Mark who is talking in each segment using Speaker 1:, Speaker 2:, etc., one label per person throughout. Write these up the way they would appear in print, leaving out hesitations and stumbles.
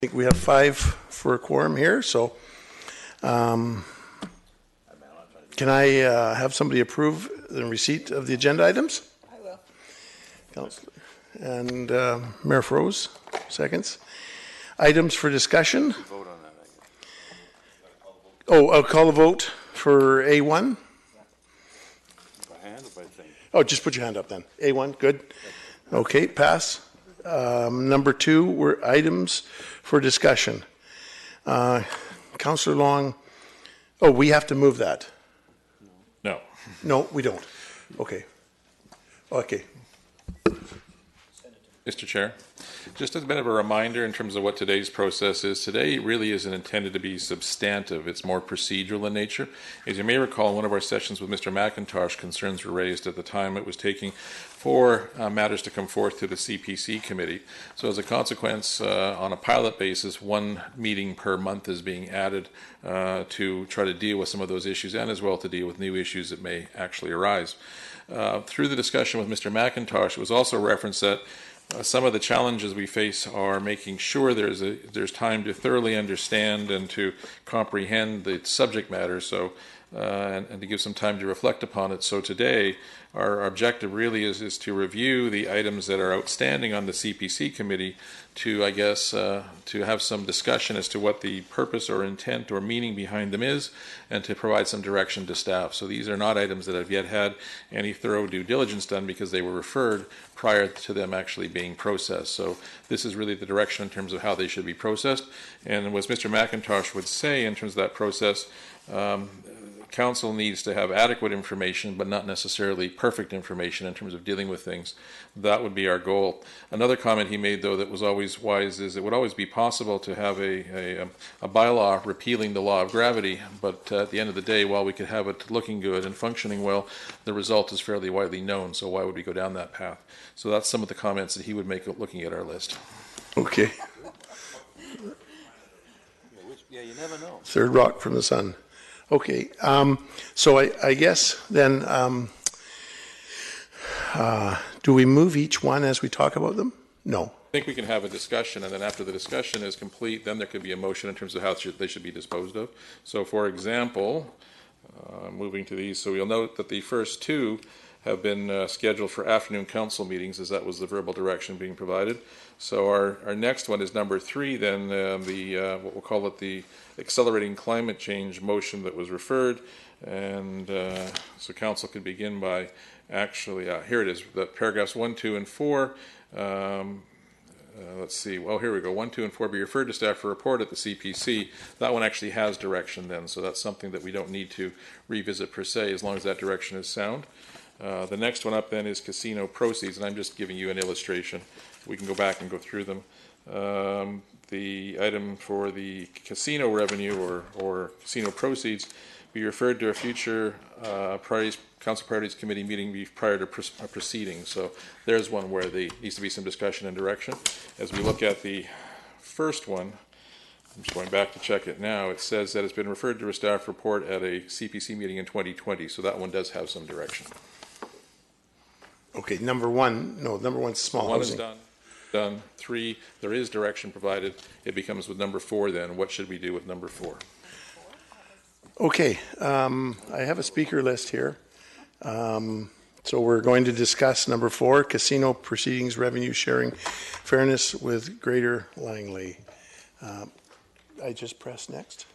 Speaker 1: I think we have 5 for a quorum here, so can I have somebody approve the receipt of the agenda items?
Speaker 2: I will.
Speaker 1: Councillor. And Mayor Froese, seconds. Items for discussion.
Speaker 3: Vote on that,
Speaker 1: Oh, I'll call a vote for A1.
Speaker 3: by hand or by thing?
Speaker 1: Oh, just put your hand up then. A1, good. Okay, pass. Number 2 were items for discussion. Councillor Long, oh, we have to move that.
Speaker 3: No.
Speaker 1: No, we don't. Okay. Okay.
Speaker 3: Mr. Chair, just as a bit of a reminder in terms of what today's process is, today really isn't intended to be substantive. It's more procedural in nature. As you may recall, in one of our sessions with Mr. McIntosh, concerns were raised at the time it was taking for matters to come forth to the CPC committee. So as a consequence, on a pilot basis, 1 meeting per month is being added to try to deal with some of those issues and as well to deal with new issues that may actually arise. Through the discussion with Mr. McIntosh, it was also referenced that some of the challenges we face are making sure there's time to thoroughly understand and to comprehend the subject matter, so and to give some time to reflect upon it. So today, our objective really is to review the items that are outstanding on the CPC committee to, I guess, to have some discussion as to what the purpose or intent or meaning behind them is, and to provide some direction to staff. So these are not items that have yet had any thorough due diligence done because they were referred prior to them actually being processed. So this is really the direction in terms of how they should be processed. And as Mr. McIntosh would say in terms of that process, Council needs to have adequate information, but not necessarily perfect information in terms of dealing with things. That would be our goal. Another comment he made, though, that was always wise is it would always be possible to have a bylaw repealing the law of gravity, but at the end of the day, while we could have it looking good and functioning well, the result is fairly widely known, so why would we go down that path? So that's some of the comments that he would make looking at our list.
Speaker 1: Okay.
Speaker 3: Yeah, you never know.
Speaker 1: Third rock from the sun. Okay. So I guess then, do we move each one as we talk about them? No.
Speaker 3: I think we can have a discussion, and then after the discussion is complete, then there could be a motion in terms of how they should be disposed of. So, for example, moving to these, so you'll note that the first 2 have been scheduled for afternoon council meetings, as that was the verbal direction being provided. So our next one is number 3, then what we'll call it the accelerating climate change motion that was referred. And so council could begin by actually, here it is, the paragraphs 1, 2, and 4. Let's see, well, here we go. 1, 2, and 4 be referred to staff for report at the CPC. That one actually has direction then, so that's something that we don't need to revisit per se, as long as that direction is sound. The next one up then is casino proceeds, and I'm just giving you an illustration. We can go back and go through them. The item for the casino revenue or casino proceeds be referred to a future Council Priorities Committee meeting prior to proceeding. So there's one where there needs to be some discussion and direction. As we look at the first one, I'm just going back to check it now. It says that it's been referred to a staff report at a CPC meeting in 2020. So that one does have some direction.
Speaker 1: Okay, number 1, no, number 1's small housing.
Speaker 3: 1 is done. 3, there is direction provided. It becomes with number 4 then. What should we do with number 4?
Speaker 1: Okay, I have a speaker list here. So we're going to discuss number 4, casino proceedings revenue sharing fairness with Greater Langley. I just press next.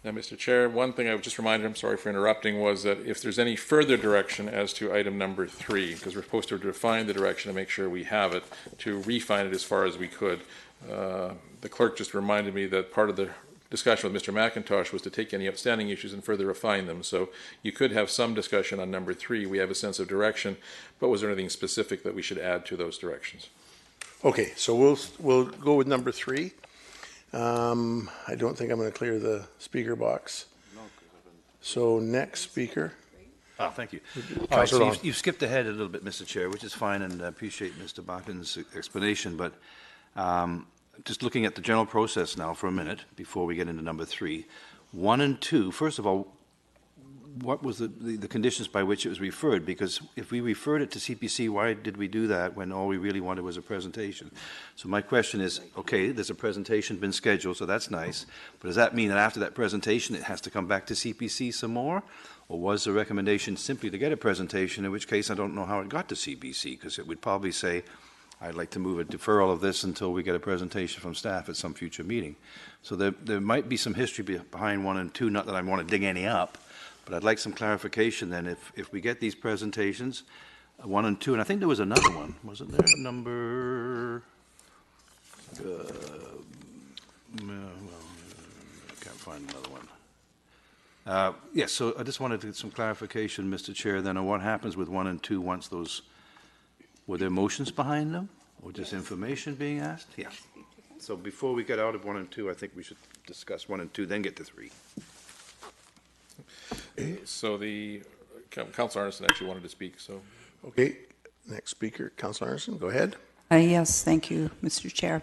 Speaker 3: Now, Mr. Chair, one thing I would just remind, I'm sorry for interrupting, was that if there's any further direction as to item number 3, because we're supposed to define the direction to make sure we have it, to refine it as far as we could. The clerk just reminded me that part of the discussion with Mr. McIntosh was to take any outstanding issues and further refine them. So you could have some discussion on number 3. We have a sense of direction, but was there anything specific that we should add to those directions?
Speaker 1: Okay, so we'll go with number 3. I don't think I'm going to clear the speaker box. So next speaker.
Speaker 4: Thank you. All right, so you've skipped ahead a little bit, Mr. Chair, which is fine, and I appreciate Mr. Barton's explanation, but just looking at the general process now for a minute before we get into number 3. 1 and 2, first of all, what was the conditions by which it was referred? Because if we referred it to CPC, why did we do that when all we really wanted was a presentation? So my question is, okay, there's a presentation been scheduled, so that's nice, but does that mean that after that presentation it has to come back to CPC some more? Or was the recommendation simply to get a presentation, in which case I don't know how it got to CPC, because it would probably say, I'd like to move a deferral of this until we get a presentation from staff at some future meeting. So there might be some history behind 1 and 2, not that I want to dig any up, but I'd like some clarification then. If we get these presentations, 1 and 2, and I think there was another one, wasn't there? Number, I can't find another one. Yes, so I just wanted to get some clarification, Mr. Chair, then on what happens with 1 and 2 once those, were there motions behind them, or just information being asked? Yeah. So before we get out of 1 and 2, I think we should discuss 1 and 2, then get to 3.
Speaker 3: So the Councillor Arneson actually wanted to speak. So
Speaker 1: Okay, next speaker, Councillor Arneson, go ahead.
Speaker 2: Yes, thank you, Mr. Chair.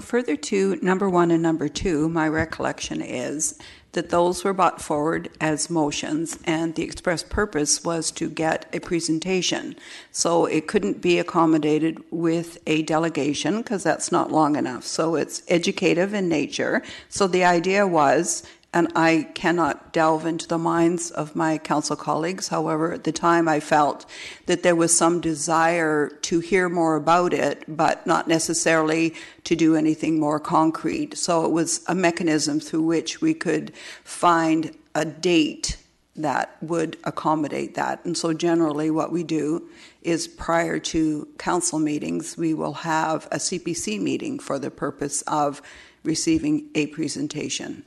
Speaker 2: Further to number 1 and number 2, my recollection is that those were brought forward as motions, and the express purpose was to get a presentation. So it couldn't be accommodated with a delegation because that's not long enough. So it's educative in nature. So the idea was, and I cannot delve into the minds of my council colleagues. However, at the time I felt that there was some desire to hear more about it, but not necessarily to do anything more concrete. So it was a mechanism through which we could find a date that would accommodate that. And so generally what we do is prior to council meetings, we will have a CPC meeting for the purpose of receiving a presentation.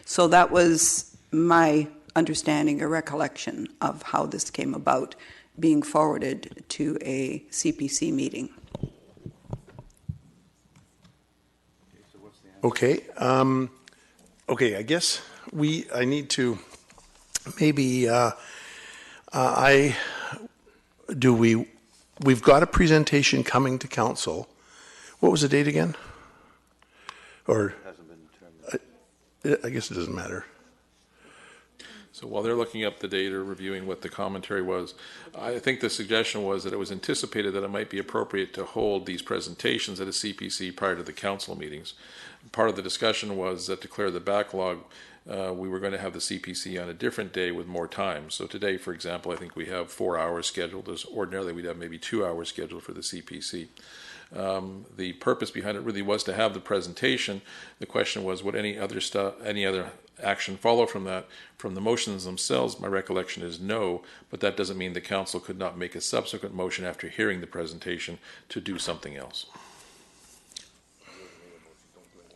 Speaker 2: So that was my understanding or recollection of how this came about, being forwarded to a CPC meeting.
Speaker 1: Okay, okay, I guess I need to, maybe, we've got a presentation coming to council. What was the date again? Or? I guess it doesn't matter.
Speaker 3: So while they're looking up the date or reviewing what the commentary was, I think the suggestion was that it was anticipated that it might be appropriate to hold these presentations at a CPC prior to the council meetings. Part of the discussion was that to clear the backlog, we were going to have the CPC on a different day with more time. So today, for example, I think we have 4 hours scheduled, as ordinarily we'd have maybe 2 hours scheduled for the CPC. The purpose behind it really was to have the presentation. The question was, would any other action follow from that? From the motions themselves, my recollection is no, but that doesn't mean the council could not make a subsequent motion after hearing the presentation to do something else.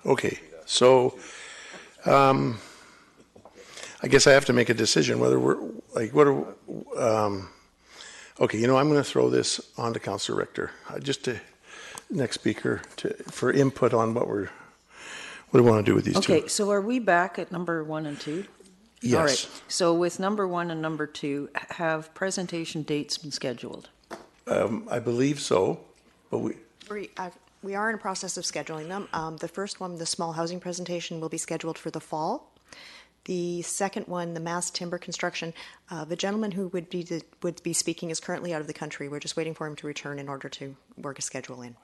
Speaker 1: Okay, so I guess I have to make a decision whether we're, like, okay, you know, I'm going to throw this on to Councillor Richter, just to next speaker for input on what do we want to do with these two.
Speaker 5: Okay, so are we back at number 1 and 2?
Speaker 1: Yes.
Speaker 5: All right. So with number 1 and number 2, have presentation dates been scheduled?
Speaker 1: I believe so, but
Speaker 6: we are in a process of scheduling them. The first one, the small housing presentation, will be scheduled for the fall. The second one, the mass timber construction, the gentleman who would be speaking is currently out of the country. We're just waiting for him to return in order to work a schedule in.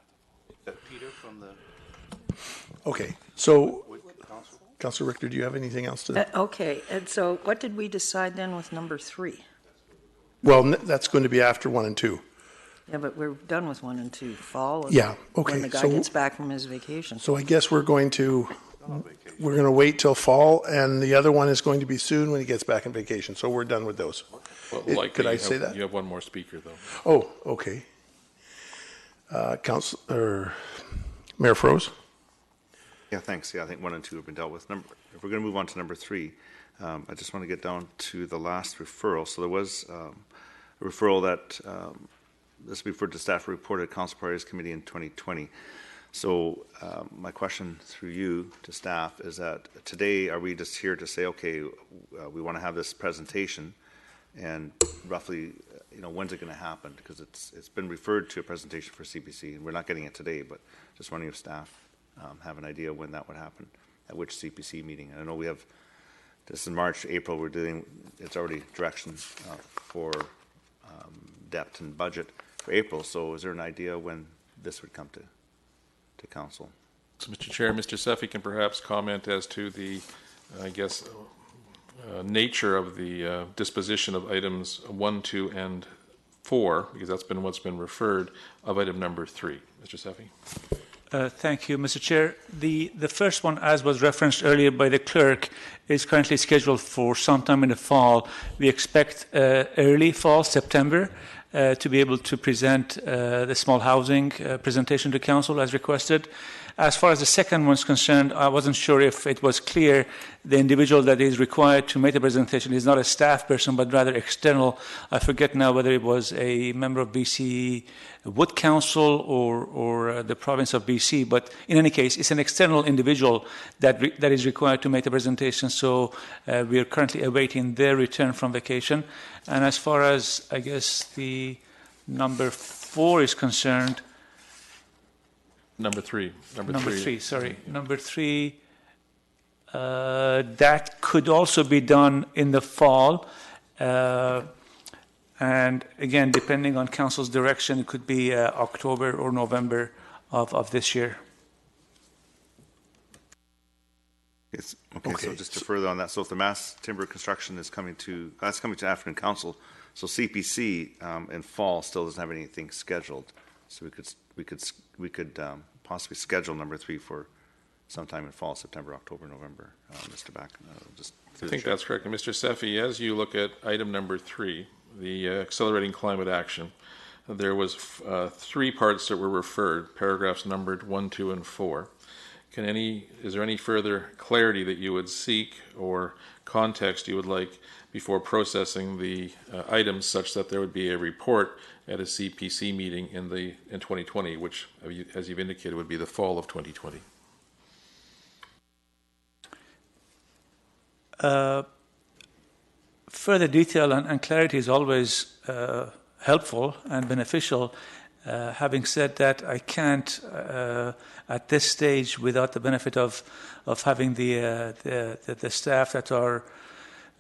Speaker 4: Peter from the...
Speaker 1: Okay, so Councillor Richter, do you have anything else to...
Speaker 5: Okay, and so what did we decide then with number 3?
Speaker 1: Well, that's going to be after 1 and 2.
Speaker 5: Yeah, but we're done with 1 and 2. Fall.
Speaker 1: Yeah, okay.
Speaker 5: When the guy gets back from his vacation.
Speaker 1: So I guess we're going to wait till fall, and the other one is going to be soon when he gets back on vacation. So we're done with those.
Speaker 3: Well,
Speaker 1: Could I say that?
Speaker 3: You have one more speaker, though.
Speaker 1: Oh, okay. Mayor Froese?
Speaker 7: Yeah, thanks. Yeah, I think 1 and 2 have been dealt with. If we're going to move on to number 3, I just want to get down to the last referral. So there was a referral that this referred to staff reported Council Priorities Committee in 2020. So my question through you to staff is that today, are we just here to say, okay, we want to have this presentation, and roughly, you know, when's it going to happen? Because it's been referred to a presentation for CPC, and we're not getting it today, but just wondering if staff have an idea when that would happen, at which CPC meeting. And I know we have this is March, April, it's already direction for depth and budget for April. So is there an idea when this would come to council?
Speaker 3: So, Mr. Chair, Mr. Seffi can perhaps comment as to the, nature of the disposition of items 1, 2, and 4, because that's been what's been referred, of item number 3. Mr. Seffi?
Speaker 8: Thank you, Mr. Chair. The first one, as was referenced earlier by the clerk, is currently scheduled for sometime in the fall. We expect early fall, September, to be able to present the small housing presentation to council as requested. As far as the second one is concerned, I wasn't sure if it was clear the individual that is required to make the presentation is not a staff person, but rather external. I forget now whether it was a member of BC Wood Council or the province of BC, but in any case, it's an external individual that is required to make the presentation, so we are currently awaiting their return from vacation. And as far as, I guess, the number 4 is concerned,
Speaker 3: Number 3.
Speaker 8: Number three, that could also be done in the fall. And again, depending on council's direction, it could be October or November of this year.
Speaker 7: Yes. Okay, so just to further on that, so if the mass timber construction is coming to African Council, so CPC in fall still doesn't have anything scheduled. So we could possibly schedule number 3 for sometime in fall, September, October, November. Mr. Back,
Speaker 3: I think that's correct. And Mr. Seffi, as you look at item number 3, the accelerating climate action, there was 3 parts that were referred, paragraphs numbered 1, 2, and 4. Is there any further clarity that you would seek or context you would like before processing the items such that there would be a report at a CPC meeting in 2020, which, as you've indicated, would be the fall of 2020?
Speaker 8: Further detail and clarity is always helpful and beneficial. Having said that, I can't, at this stage, without the benefit of having the staff that are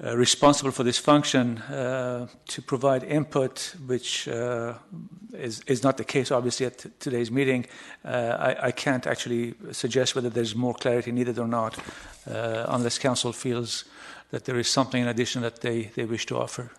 Speaker 8: responsible for this function to provide input, which is not the case, obviously, at today's meeting. I can't actually suggest whether there's more clarity needed or not, unless council feels that there is something in addition that they wish to offer.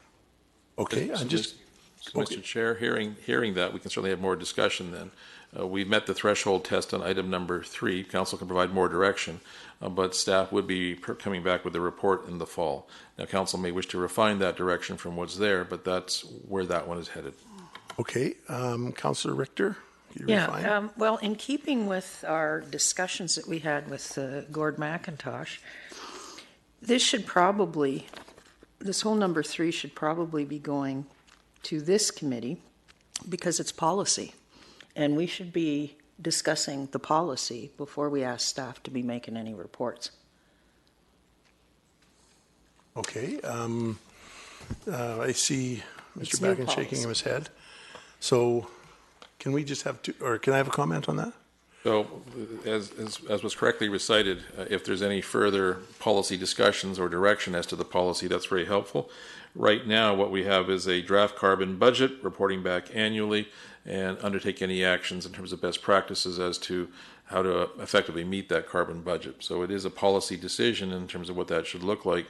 Speaker 1: Okay,
Speaker 3: Mr. Chair, hearing that, we can certainly have more discussion then. We've met the threshold test on item number 3. Council can provide more direction, but staff would be coming back with a report in the fall. Now, council may wish to refine that direction from what's there, but that's where that one is headed.
Speaker 1: Okay, Councillor Richter, you refine?
Speaker 5: Well, in keeping with our discussions that we had with Gord McIntosh, this whole number 3 should probably be going to this committee because it's policy. And we should be discussing the policy before we ask staff to be making any reports.
Speaker 1: Okay. I see Mr. Backen shaking his head. So can we just have can I have a comment on that?
Speaker 3: So, as was correctly recited, if there's any further policy discussions or direction as to the policy, that's very helpful. Right now, what we have is a draft carbon budget reporting back annually and undertake any actions in terms of best practices as to how to effectively meet that carbon budget. So it is a policy decision in terms of what that should look like.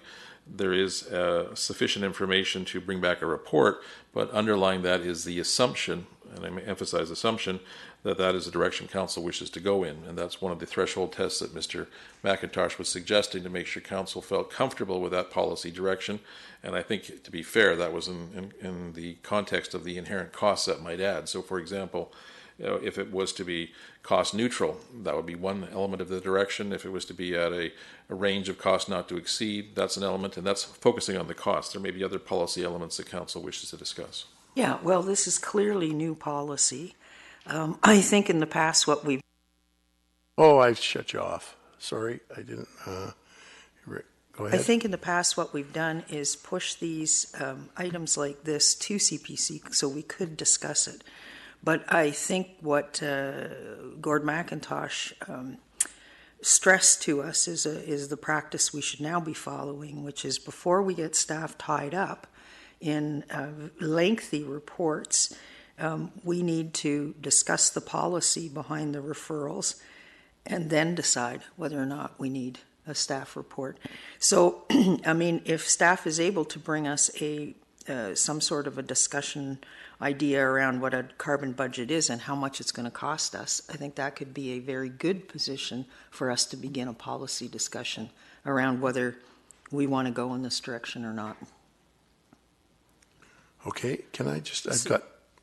Speaker 3: There is sufficient information to bring back a report, but underlying that is the assumption, and I may emphasize assumption, that is the direction council wishes to go in. And that's one of the threshold tests that Mr. McIntosh was suggesting to make sure council felt comfortable with that policy direction. And I think, to be fair, that was in the context of the inherent costs that might add. So, for example, if it was to be cost neutral, that would be one element of the direction. If it was to be at a range of cost not to exceed, that's an element, and that's focusing on the cost. There may be other policy elements that council wishes to discuss.
Speaker 5: Yeah, well, this is clearly new policy. I think in the past what we've...
Speaker 1: Oh, I shut you off. Sorry, I didn't. Go ahead.
Speaker 5: I think in the past what we've done is push these items like this to CPC so we could discuss it. But I think what Gord McIntosh stressed to us is the practice we should now be following, which is before we get staff tied up in lengthy reports, we need to discuss the policy behind the referrals and then decide whether or not we need a staff report. So, I mean, if staff is able to bring us some sort of a discussion idea around what a carbon budget is and how much it's going to cost us, I think that could be a very good position for us to begin a policy discussion around whether we want to go in this direction or not.
Speaker 1: Okay, can I just,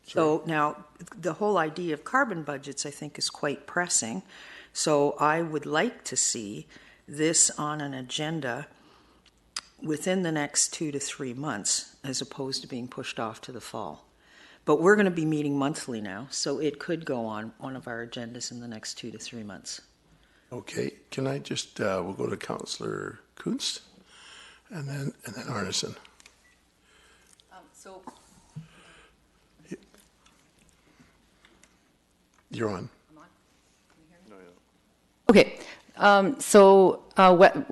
Speaker 5: So now, the whole idea of carbon budgets, I think, is quite pressing. So I would like to see this on an agenda within the next 2 to 3 months, as opposed to being pushed off to the fall. But we're going to be meeting monthly now, so it could go on one of our agendas in the next 2 to 3 months.
Speaker 1: okay, can I just, we'll go to Councillor Kunst and then Arneson.
Speaker 2: So
Speaker 1: You're on.
Speaker 9: Okay,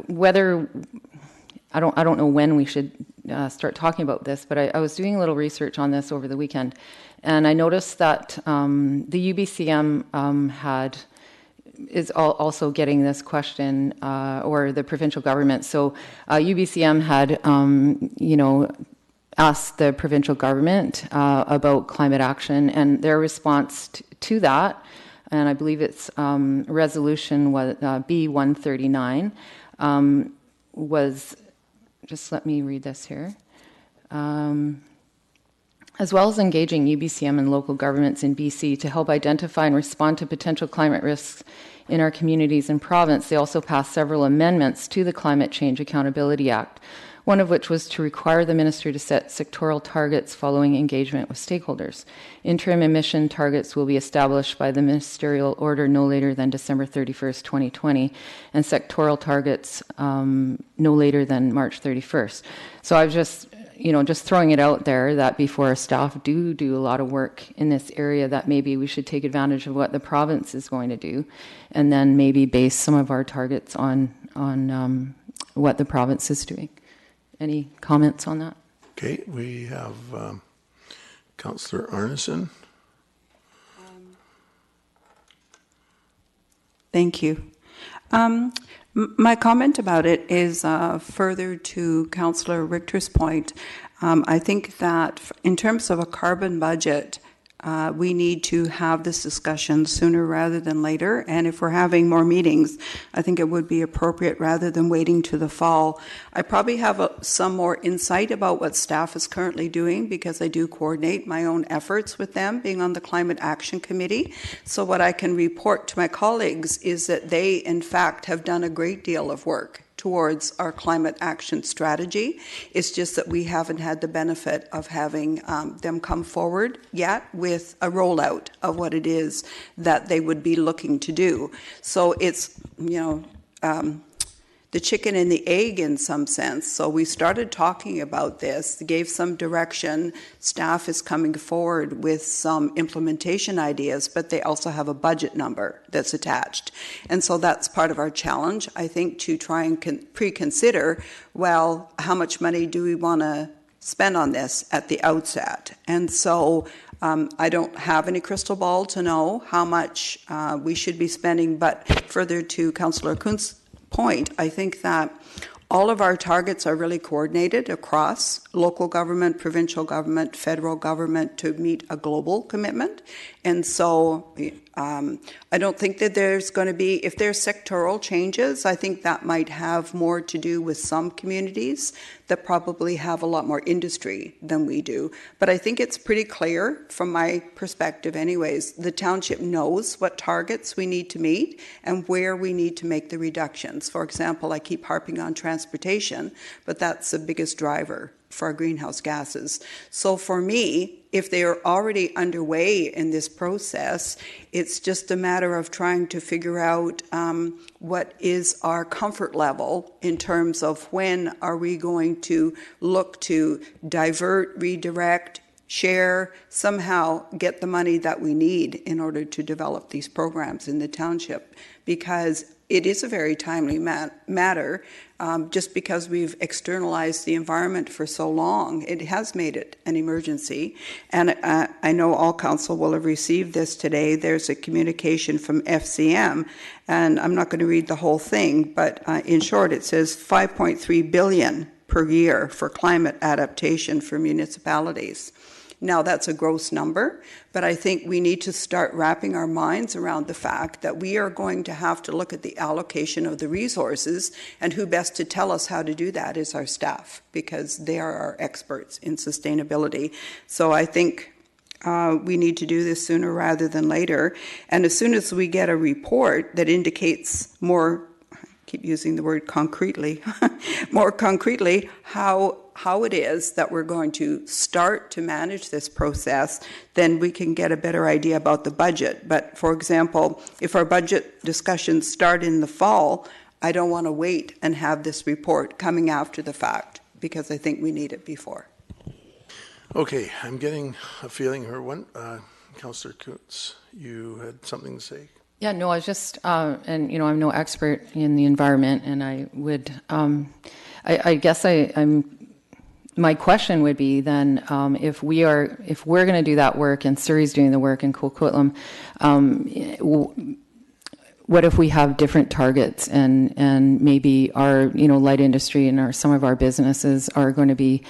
Speaker 9: whether I don't know when we should start talking about this, but I was doing a little research on this over the weekend, and I noticed that the UBCM is also getting this question, or the provincial government. So UBCM had asked the provincial government about climate action, and their response to that, and I believe it's resolution B139, was, just let me read this here. As well as engaging UBCM and local governments in BC to help identify and respond to potential climate risks in our communities and province, they also passed several amendments to the Climate Change Accountability Act, one of which was to require the minister to set sectoral targets following engagement with stakeholders. Interim emission targets will be established by the ministerial order no later than December 31st, 2020, and sectoral targets no later than March 31st. So I've just throwing it out there that before our staff do a lot of work in this area, that maybe we should take advantage of what the province is going to do, and then maybe base some of our targets on what the province is doing. Any comments on that?
Speaker 1: Okay, we have Councillor Arneson.
Speaker 2: Thank you. My comment about it is further to Councillor Richter's point. I think that in terms of a carbon budget, we need to have this discussion sooner rather than later. And if we're having more meetings, I think it would be appropriate rather than waiting to the fall. I probably have some more insight about what staff is currently doing because I do coordinate my own efforts with them, being on the Climate Action Committee. So what I can report to my colleagues is that they, in fact, have done a great deal of work towards our climate action strategy. It's just that we haven't had the benefit of having them come forward yet with a rollout of what it is that they would be looking to do. So it's, the chicken and the egg in some sense. So we started talking about this, gave some direction. Staff is coming forward with some implementation ideas, but they also have a budget number that's attached. And so that's part of our challenge, I think, to try and pre-consider, well, how much money do we want to spend on this at the outset? And so I don't have any crystal ball to know how much we should be spending, but further to Councillor Kunst's point, I think that all of our targets are really coordinated across local government, provincial government, federal government to meet a global commitment. And so I don't think that there's going to be, if there's sectoral changes, I think that might have more to do with some communities that probably have a lot more industry than we do. But I think it's pretty clear from my perspective anyways, the township knows what targets we need to meet and where we need to make the reductions. For example, I keep harping on transportation, but that's the biggest driver for our greenhouse gases. So for me, if they are already underway in this process, it's just a matter of trying to figure out what is our comfort level in terms of when are we going to look to divert, redirect, share, somehow get the money that we need in order to develop these programs in the township. Because it is a very timely matter. Just because we've externalized the environment for so long, it has made it an emergency. And I know all council will have received this today. There's a communication from FCM, and I'm not going to read the whole thing, but in short, it says $5.3 billion per year for climate adaptation for municipalities. Now, that's a gross number, but I think we need to start wrapping our minds around the fact that we are going to have to look at the allocation of the resources, and who best to tell us how to do that is our staff, because they are our experts in sustainability. So I think we need to do this sooner rather than later, and as soon as we get a report that indicates more, I keep using the word concretely, more concretely how it is that we're going to start to manage this process, then we can get a better idea about the budget. But for example, if our budget discussions start in the fall, I don't want to wait and have this report coming after the fact, because I think we need it before.
Speaker 1: Okay, I'm getting a feeling here. Councillor Coates, you had something to say?
Speaker 9: Yeah, no, I was just, and I'm no expert in the environment, and I would, I guess my question would be then, if we're going to do that work and Surrey's doing the work in Coquitlam, what if we have different targets and maybe our light industry and some of our businesses are going to be,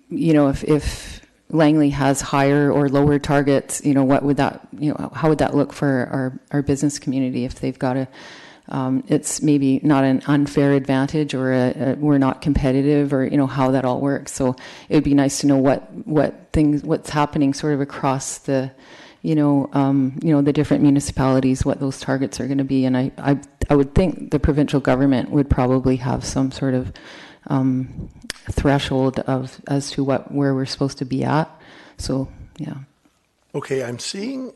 Speaker 9: if Langley has higher or lower targets, what would that, how would that look for our business community if they've got a it's maybe not an unfair advantage, or we're not competitive, or how that all works. So it would be nice to know what's happening sort of across the the different municipalities, what those targets are going to be. And I would think the provincial government would probably have some sort of threshold as to where we're supposed to be at. So yeah.
Speaker 1: Okay, I'm seeing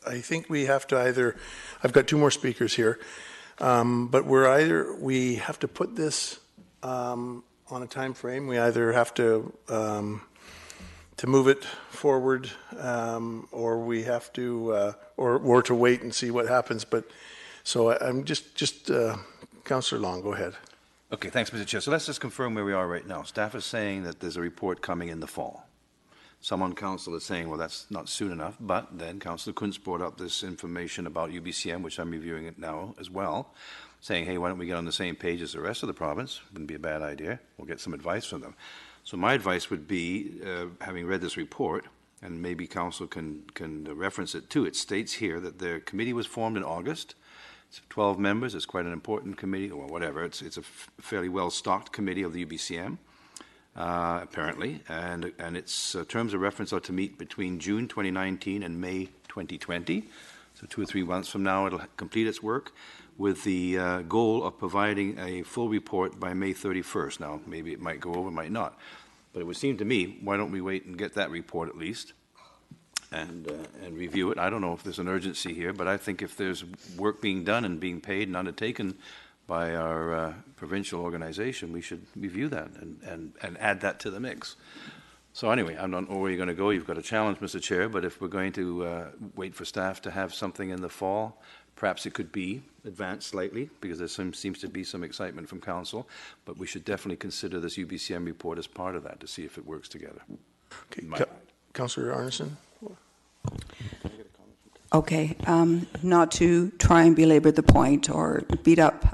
Speaker 1: I think we have to either, I've got two more speakers here, but we have to put this on a time frame. We either have to move it forward, or we have to, or to wait and see what happens. But so I'm just Councillor Long, go ahead.
Speaker 4: Okay, thanks, Mr. Chair. So let's just confirm where we are right now. Staff is saying that there's a report coming in the fall. Some on council is saying, well, that's not soon enough, but then Councillor Kuntz brought up this information about UBCM, which I'm reviewing it now as well, saying, hey, why don't we get on the same page as the rest of the province? Wouldn't be a bad idea. We'll get some advice from them. So my advice would be, having read this report, and maybe council can reference it too, it states here that their committee was formed in August. It's 12 members. It's quite an important committee, or whatever. It's a fairly well-stocked committee of the UBCM. Apparently, and its terms of reference are to meet between June 2019 and May 2020. So 2 or 3 months from now, it'll complete its work with the goal of providing a full report by May 31st. Now, maybe it might go over, might not. But it would seem to me, why don't we wait and get that report at least and review it? I don't know if there's an urgency here, but I think if there's work being done and being paid and undertaken by our provincial organization, we should review that and add that to the mix. So anyway, I don't know where you're going to go. You've got a challenge, Mr. Chair, but if we're going to wait for staff to have something in the fall, perhaps it could be advanced slightly, because there seems to be some excitement from council, but we should definitely consider this UBCM report as part of that to see if it works together.
Speaker 1: Okay, Councillor Arneson.
Speaker 2: Okay, not to try and belabor the point or beat up,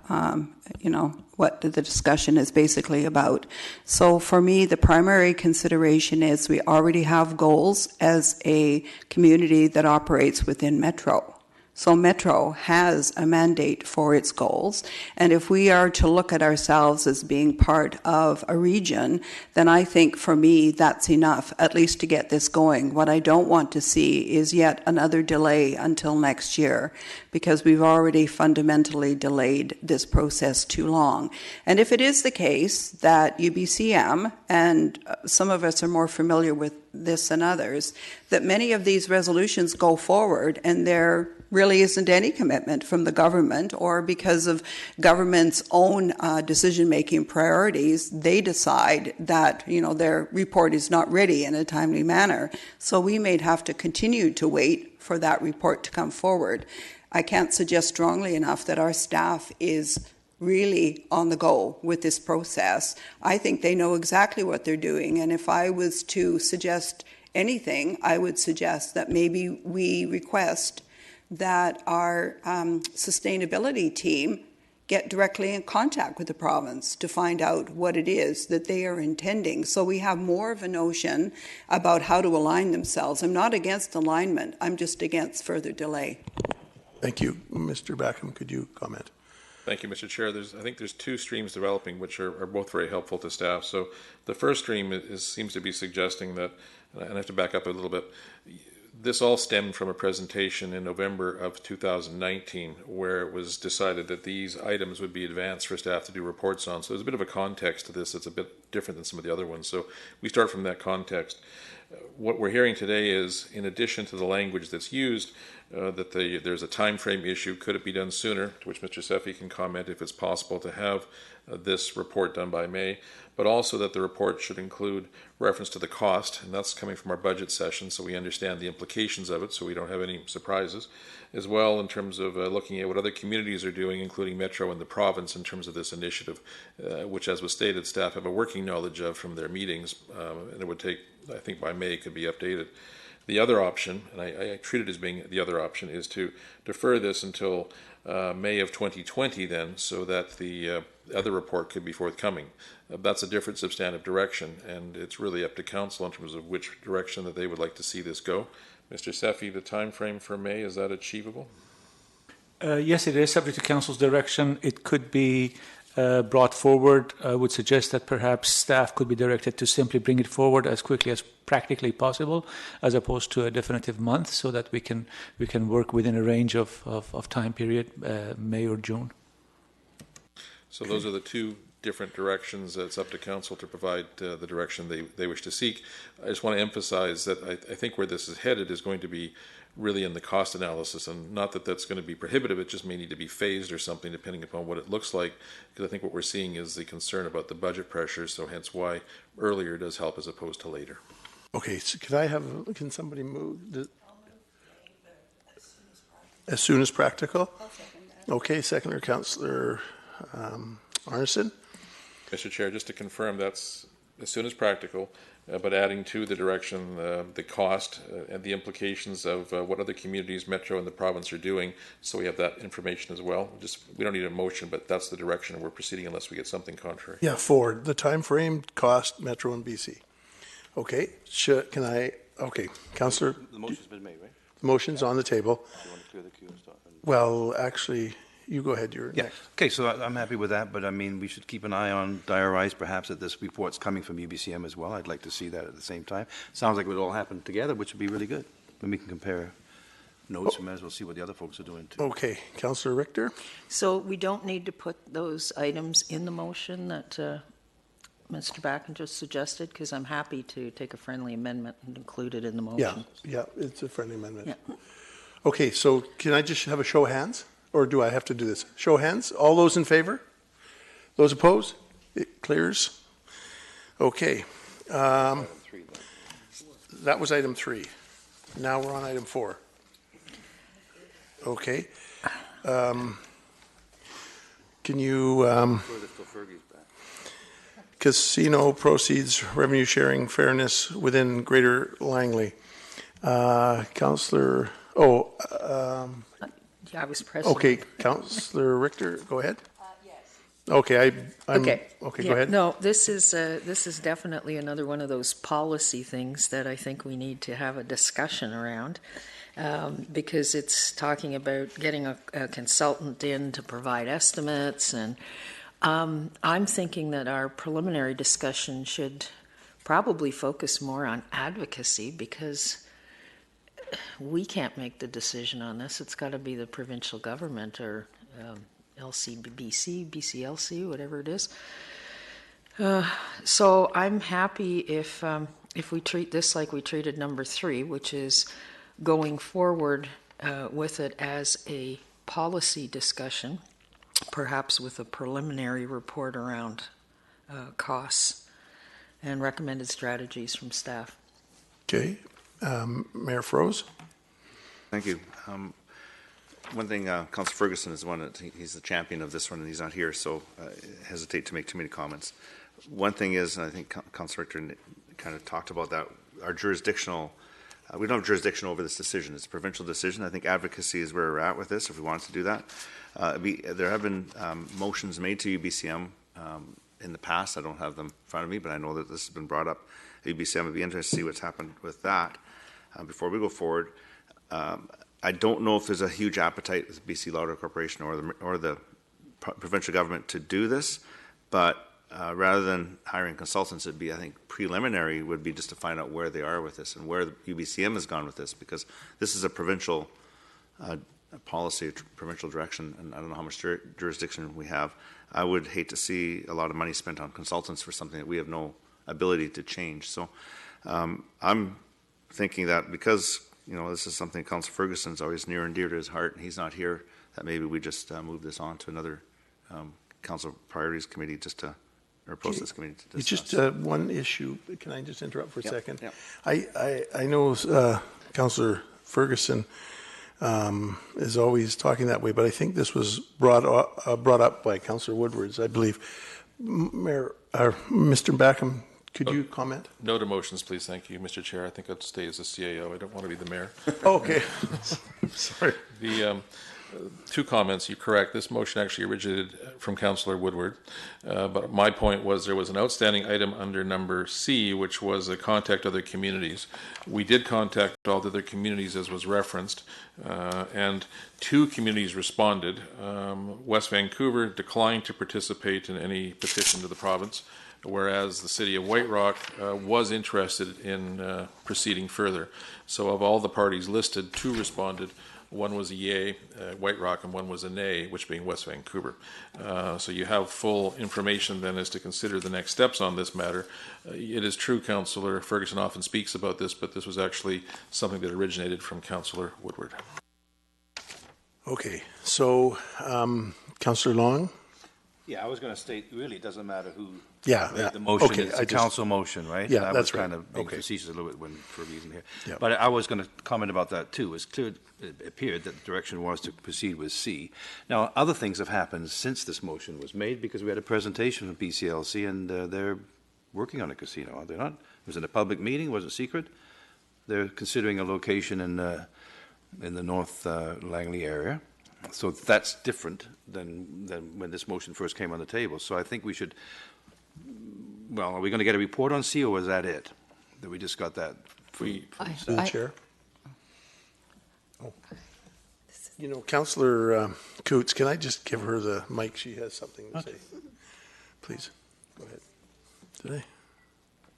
Speaker 2: what the discussion is basically about. So for me, the primary consideration is we already have goals as a community that operates within Metro. So Metro has a mandate for its goals, and if we are to look at ourselves as being part of a region, then I think for me that's enough, at least to get this going. What I don't want to see is yet another delay until next year, because we've already fundamentally delayed this process too long. And if it is the case that UBCM, and some of us are more familiar with this than others, that many of these resolutions go forward and there really isn't any commitment from the government, or because of government's own decision-making priorities, they decide that their report is not ready in a timely manner. So we may have to continue to wait for that report to come forward. I can't suggest strongly enough that our staff is really on the go with this process. I think they know exactly what they're doing, and if I was to suggest anything, I would suggest that maybe we request that our sustainability team get directly in contact with the province to find out what it is that they are intending, so we have more of a notion about how to align themselves. I'm not against alignment, I'm just against further delay.
Speaker 1: Thank you. Mr. Backham, could you comment?
Speaker 3: Thank you, Mr. Chair. I think there's two streams developing which are both very helpful to staff. So the first stream seems to be suggesting that, and I have to back up a little bit, this all stemmed from a presentation in November of 2019 where it was decided that these items would be advanced for staff to do reports on. So there's a bit of a context to this that's a bit different than some of the other ones. So we start from that context. What we're hearing today is, in addition to the language that's used, that there's a time frame issue. Could it be done sooner? To which Mr. Seffi can comment if it's possible to have this report done by May, but also that the report should include reference to the cost, and that's coming from our budget session, so we understand the implications of it, so we don't have any surprises, as well in terms of looking at what other communities are doing, including Metro and the province, in terms of this initiative, which, as was stated, staff have a working knowledge of from their meetings, and it would take, I think by May, it could be updated. The other option, and I treat it as being the other option, is to defer this until May of 2020 then, so that the other report could be forthcoming. That's a different substantive direction, and it's really up to council in terms of which direction that they would like to see this go. Mr. Seffi, the time frame for May, is that achievable?
Speaker 8: Yes, it is subject to council's direction. It could be brought forward. I would suggest that perhaps staff could be directed to simply bring it forward as quickly as practically possible, as opposed to a definitive month, so that we can work within a range of time period, May or June.
Speaker 3: So those are the two different directions. It's up to council to provide the direction they wish to seek. I just want to emphasize that I think where this is headed is going to be really in the cost analysis, and not that that's going to be prohibitive, it just may need to be phased or something depending upon what it looks like, because I think what we're seeing is the concern about the budget pressures, so hence why earlier does help as opposed to later.
Speaker 1: Okay, so can somebody move as soon as practical? Okay, seconder, Councillor Arneson.
Speaker 3: Mr. Chair, just to confirm, that's as soon as practical, but adding to the direction the cost and the implications of what other communities, Metro and the province are doing, so we have that information as well. We don't need a motion, but that's the direction we're proceeding unless we get something contrary.
Speaker 1: Yeah, forward, the time frame, cost, Metro and BC. Okay, okay, Councillor.
Speaker 4: The motion's been made, right?
Speaker 1: The motion's on the table.
Speaker 4: Do you want to clear the queue and start?
Speaker 1: Well, actually, you go ahead, you're next.
Speaker 4: Okay, so I'm happy with that, but I mean, we should keep an eye on dire eyes, perhaps, that this report's coming from UBCM as well. I'd like to see that at the same time. Sounds like it would all happen together, which would be really good. Then we can compare notes, we might as well see what the other folks are doing too.
Speaker 1: Okay, Councillor Richter.
Speaker 5: So we don't need to put those items in the motion that Mr. Backen just suggested, because I'm happy to take a friendly amendment and include it in the motion.
Speaker 1: Yeah, it's a friendly amendment.
Speaker 5: Yeah.
Speaker 1: Okay, so can I just have a show of hands? Or do I have to do this? Show of hands. All those in favor? Those opposed? It clears. Okay. That was item 3. Now we're on item 4. Okay. Can you... Casino proceeds, revenue sharing, fairness within Greater Langley. Councillor...
Speaker 5: Yeah, I was present.
Speaker 1: Okay, Councillor Richter, go ahead. Yes. Okay,
Speaker 5: Okay,
Speaker 1: go
Speaker 5: Yeah,
Speaker 1: ahead.
Speaker 5: No, this is definitely another one of those policy things that I think we need to have a discussion around, because it's talking about getting a consultant in to provide estimates, and I'm thinking that our preliminary discussion should probably focus more on advocacy, because we can't make the decision on this. It's got to be the provincial government or LCBC, BCLC, whatever it is. So I'm happy if we treat this like we treated number 3, which is going forward with it as a policy discussion, perhaps with a preliminary report around costs and recommended strategies from staff.
Speaker 1: Okay. Mayor Froese?
Speaker 7: Thank you. One thing, Councillor Ferguson is one that he's the champion of this one, and he's not here, so I hesitate to make too many comments. One thing is, and I think Councillor Richter kind of talked about that, our jurisdictional, we don't have jurisdiction over this decision. It's a provincial decision. I think advocacy is where we're at with this, if we wanted to do that. There have been motions made to UBCM in the past. I don't have them in front of me, but I know that this has been brought up at UBCM. I'd be interested to see what's happened with that before we go forward. I don't know if there's a huge appetite with BC Lottery Corporation or the provincial government to do this, but rather than hiring consultants, it'd be, I think, preliminary would be just to find out where they are with this and where the UBCM has gone with this, because this is a provincial policy, provincial direction, and I don't know how much jurisdiction we have. I would hate to see a lot of money spent on consultants for something that we have no ability to change. So I'm thinking that because this is something Councillor Ferguson's always near and dear to his heart, and he's not here, that maybe we just move this on to another Council Priorities Committee or Process Committee to discuss.
Speaker 1: Just one issue. Can I just interrupt for a second?
Speaker 7: Yep.
Speaker 1: I know Councillor Ferguson is always talking that way, but I think this was brought up by Councillor Woodwards, I believe. Mr. Backham, could you comment?
Speaker 3: No to motions, please. Thank you, Mr. Chair. I think I'd stay as a CAO. I don't want to be the mayor.
Speaker 1: Okay. Sorry.
Speaker 3: The two comments. You're correct. This motion actually originated from Councillor Woodward. But my point was there was an outstanding item under number C, which was a contact other communities. We did contact all the other communities as was referenced, and 2 communities responded. West Vancouver declined to participate in any petition to the province, whereas the city of White Rock was interested in proceeding further. So of all the parties listed, 2 responded. One was a yay, White Rock, and one was a nay, which being West Vancouver. So you have full information then as to consider the next steps on this matter. It is true, Councillor Ferguson often speaks about this, but this was actually something that originated from Councillor Woodward.
Speaker 1: Okay, so Councillor Long?
Speaker 4: Yeah, I was going to state, really, it doesn't matter who
Speaker 1: Yeah,
Speaker 4: made
Speaker 1: yeah.
Speaker 4: the motion.
Speaker 1: Okay,
Speaker 4: It's
Speaker 1: I
Speaker 4: a
Speaker 1: just-
Speaker 4: council motion, right?
Speaker 1: Yeah,
Speaker 4: I
Speaker 1: that's
Speaker 4: was kind
Speaker 1: right.
Speaker 4: of being
Speaker 1: Okay.
Speaker 4: facetious a little bit for a reason here.
Speaker 1: Yeah.
Speaker 4: But I was going to comment about that too. It's clear, it appeared that the direction was to proceed with C. Now, other things have happened since this motion was made because we had a presentation from BCLC and they're working on a casino, are they not? It was in a public meeting, wasn't secret. They're considering a location in the North Langley area. So that's different than when this motion first came on the table. So I think we should, well, are we going to get a report on C, or was that it? That we just got that?
Speaker 1: Through the chair. Oh. Councillor Coots, can I just give her the mic? She has something to say. Please, go ahead. Today.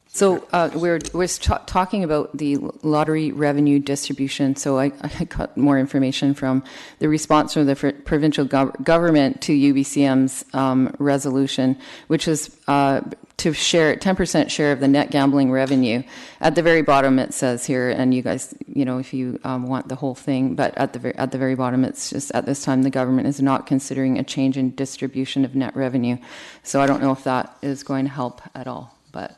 Speaker 9: So we're talking about the lottery revenue distribution. So I got more information from the response from the provincial government to UBCM's resolution, which is to share 10% share of the net gambling revenue. At the very bottom, it says here, and you guys, if you want the whole thing, but at the very bottom, it's just at this time the government is not considering a change in distribution of net revenue. So I don't know if that is going to help at all, but.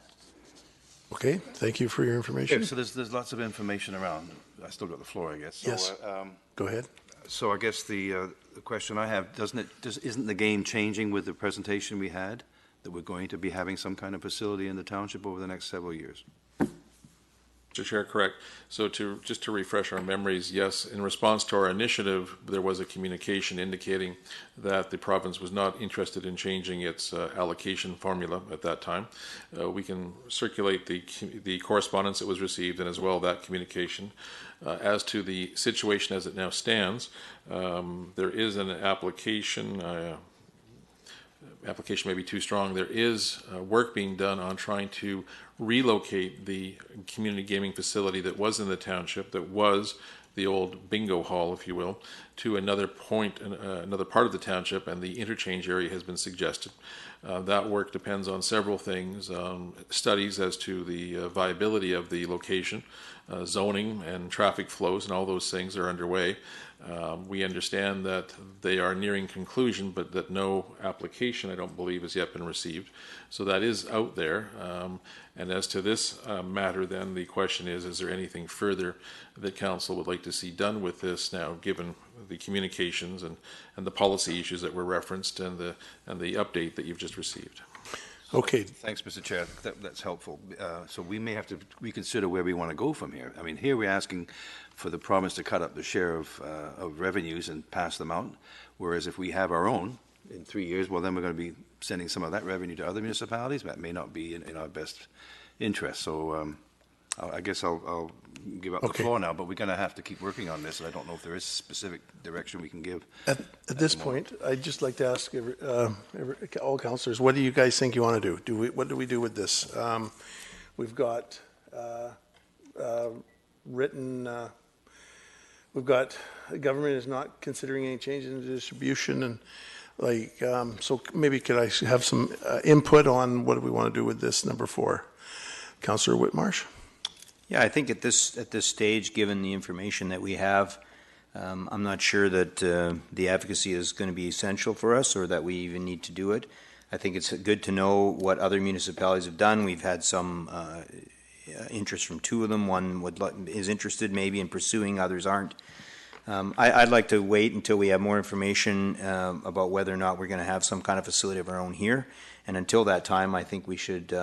Speaker 1: Okay, thank you for your information.
Speaker 4: Okay, so there's lots of information around. I still got the floor, I guess. So,
Speaker 1: Yes. Go ahead.
Speaker 4: So I guess the question I have, isn't the game changing with the presentation we had, that we're going to be having some kind of facility in the township over the next several years?
Speaker 3: Mr. Chair, correct. So just to refresh our memories, yes, in response to our initiative, there was a communication indicating that the province was not interested in changing its allocation formula at that time. We can circulate the correspondence that was received and as well that communication. As to the situation as it now stands, there is an application may be too strong. There is work being done on trying to relocate the community gaming facility that was in the township, that was the old bingo hall, if you will, to another point, another part of the township, and the interchange area has been suggested. That work depends on several things, studies as to the viability of the location, zoning and traffic flows, and all those things are underway. We understand that they are nearing conclusion, but that no application, I don't believe, has yet been received. So that is out there. And as to this matter, then the question is there anything further that council would like to see done with this now, given the communications and the policy issues that were referenced and the update that you've just received?
Speaker 1: Okay.
Speaker 4: Thanks, Mr. Chair. That's helpful. So we may have to reconsider where we want to go from here. I mean, here we're asking for the province to cut up the share of revenues and pass them out, whereas if we have our own in 3 years, well, then we're going to be sending some of that revenue to other municipalities. That may not be in our best interest. So I guess I'll give up the floor now, but we're going to have to keep working on this, and I don't know if there is a specific direction we can give.
Speaker 1: At this point, I'd just like to ask all councillors, what do you guys think you want to do? What do we do with this? We've got we've got the government is not considering any changes in the distribution, and so maybe could I have some input on what do we want to do with this number 4? Councillor Whitmarsh?
Speaker 10: Yeah, I think at this stage, given the information that we have, I'm not sure that the advocacy is going to be essential for us or that we even need to do it. I think it's good to know what other municipalities have done. We've had some interest from 2 of them. One is interested maybe in pursuing, others aren't. I'd like to wait until we have more information about whether or not we're going to have some kind of facility of our own here. And until that time, I think we should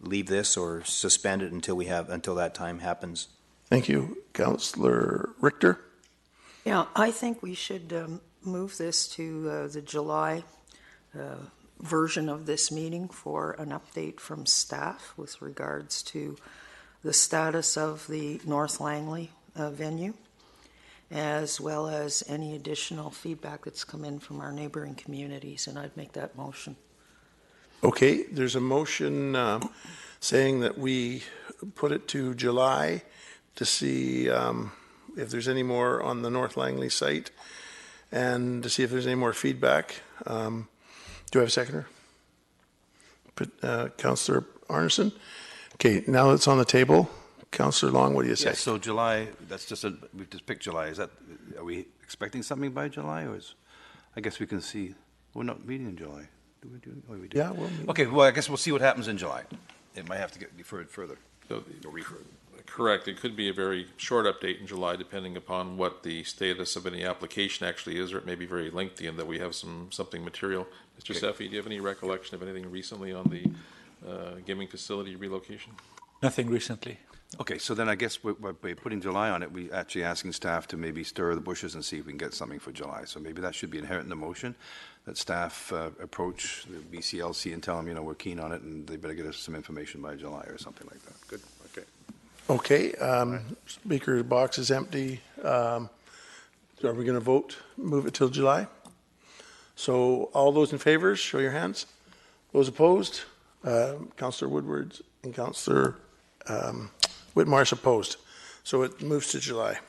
Speaker 10: leave this or suspend it until that time happens.
Speaker 1: Thank you. Councillor Richter?
Speaker 5: Yeah, I think we should move this to the July version of this meeting for an update from staff with regards to the status of the North Langley venue, as well as any additional feedback that's come in from our neighboring communities, and I'd make that motion.
Speaker 1: Okay, there's a motion saying that we put it to July to see if there's any more on the North Langley site and to see if there's any more feedback. Do I have a seconder? Councillor Arneson? Okay, now it's on the table. Councillor Long, what do you say?
Speaker 4: Yeah, so July, we've just picked July. Are we expecting something by July, or I guess we can see, we're not meeting in July. Do we do? Oh, we do.
Speaker 1: Yeah, well.
Speaker 4: Okay, well, I guess we'll see what happens in July. It might have to get deferred further.
Speaker 3: So, correct. It could be a very short update in July, depending upon what the status of any application actually is, or it may be very lengthy and that we have something material. Mr. Seffi, do you have any recollection of anything recently on the gaming facility relocation?
Speaker 8: Nothing recently.
Speaker 4: Okay, so then I guess by putting July on it, we're actually asking staff to maybe stir the bushes and see if we can get something for July. So maybe that should be inherent in the motion, that staff approach the BCLC and tell them, we're keen on it and they better get us some information by July or something like that. Good, okay.
Speaker 1: Okay, Speaker's box is empty. Are we going to vote, move it till July? So all those in favor, show your hands. Those opposed? Councillor Woodward and Councillor Whitmarsh opposed. So it moves to July.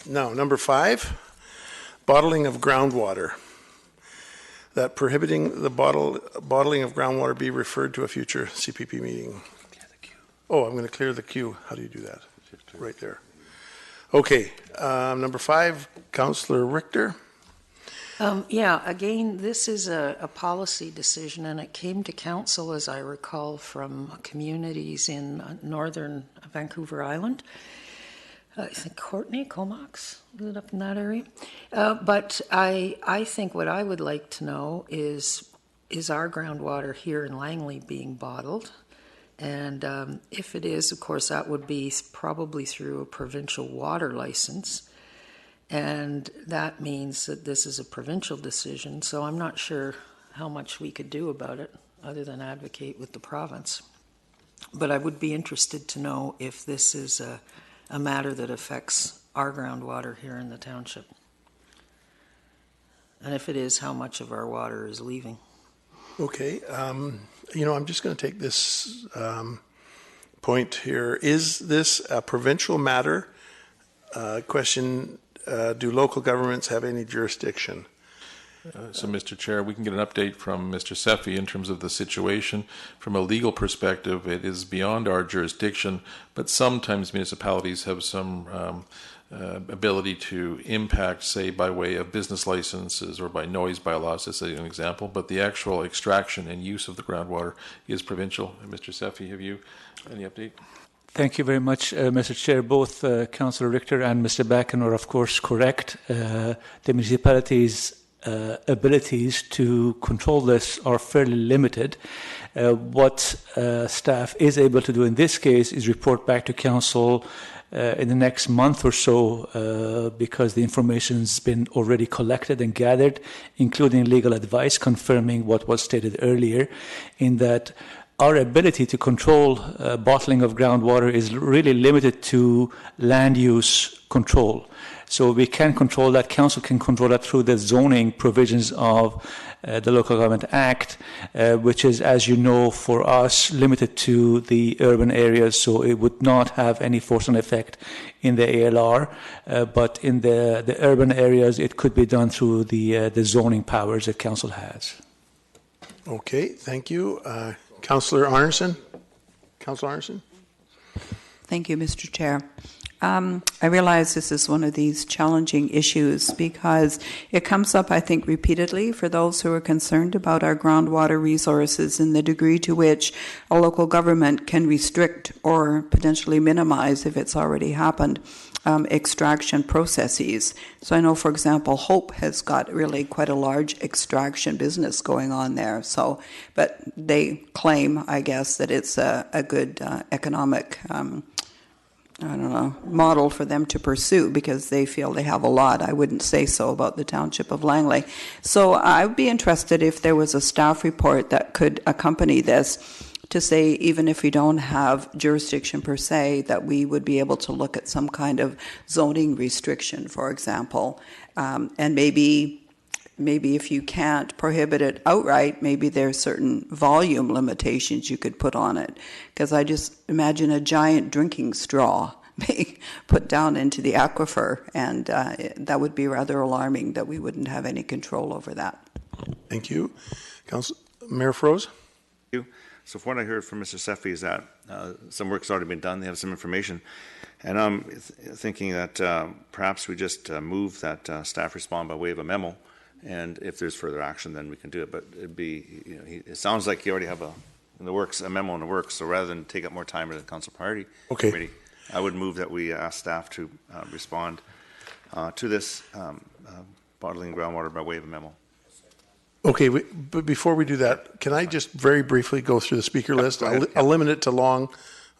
Speaker 1: Now, number 5, bottling of groundwater. That prohibiting the bottling of groundwater be referred to a future CPP meeting. Oh, I'm going to clear the queue. How do you do that? Right there. Okay, number 5, Councillor Richter.
Speaker 5: Yeah, again, this is a policy decision, and it came to council, as I recall, from communities in northern Vancouver Island. I think Comox, is it up in that area? But I think what I would like to know is our groundwater here in Langley being bottled? And if it is, of course, that would be probably through a provincial water license. And that means that this is a provincial decision, so I'm not sure how much we could do about it other than advocate with the province. But I would be interested to know if this is a matter that affects our groundwater here in the township. And if it is, how much of our water is leaving?
Speaker 1: Okay, I'm just going to take this point here. Is this a provincial matter Question, do local governments have any jurisdiction?
Speaker 3: So, Mr. Chair, we can get an update from Mr. Seffi in terms of the situation. From a legal perspective, it is beyond our jurisdiction, but sometimes municipalities have some ability to impact, say, by way of business licenses or by noise bylaws, as an example. But the actual extraction and use of the groundwater is provincial. Mr. Seffi, have you any update?
Speaker 8: Thank you very much, Mr. Chair. Both Councillor Richter and Mr. Backen are, of course, correct. The municipalities' abilities to control this are fairly limited. What staff is able to do in this case is report back to Council in the next month or so, because the information's been already collected and gathered, including legal advice confirming what was stated earlier, in that our ability to control bottling of groundwater is really limited to land use control. So we can control that, council can control that through the zoning provisions of the Local Government Act, which is, as you know, for us, limited to the urban areas, so it would not have any force and effect in the ALR, but in the urban areas, it could be done through the zoning powers that council has.
Speaker 1: Okay, thank you. Councillor Arneson? Councillor Arneson?
Speaker 2: Thank you, Mr. Chair. I realize this is one of these challenging issues because it comes up, I think, repeatedly for those who are concerned about our groundwater resources and the degree to which a local government can restrict or potentially minimize, if it's already happened, extraction processes. So I know, for example, Hope has got really quite a large extraction business going on there. So, but they claim, I guess, that it's a good economic model for them to pursue because they feel they have a lot. I wouldn't say so about the township of Langley. So I would be interested if there was a staff report that could accompany this to say, even if we don't have jurisdiction per se, that we would be able to look at some kind of zoning restriction, for example. And maybe if you can't prohibit it outright, maybe there's certain volume limitations you could put on it. Because I just imagine a giant drinking straw being put down into the aquifer, and that would be rather alarming that we wouldn't have any control over that.
Speaker 1: Thank you. Mayor Froese?
Speaker 7: Thank you. So from what I heard from Mr. Seffi is that some work's already been done. They have some information. And I'm thinking that perhaps we just move that staff respond by way of a memo. And if there's further action, then we can do it. But it'd be, it sounds like you already have a memo in the works. So rather than take up more time at the council priority committee, I would move that we ask staff to respond to this bottling groundwater by way of a memo.
Speaker 1: Okay, but before we do that, can I just very briefly go through the speaker list? I'll limit it to long.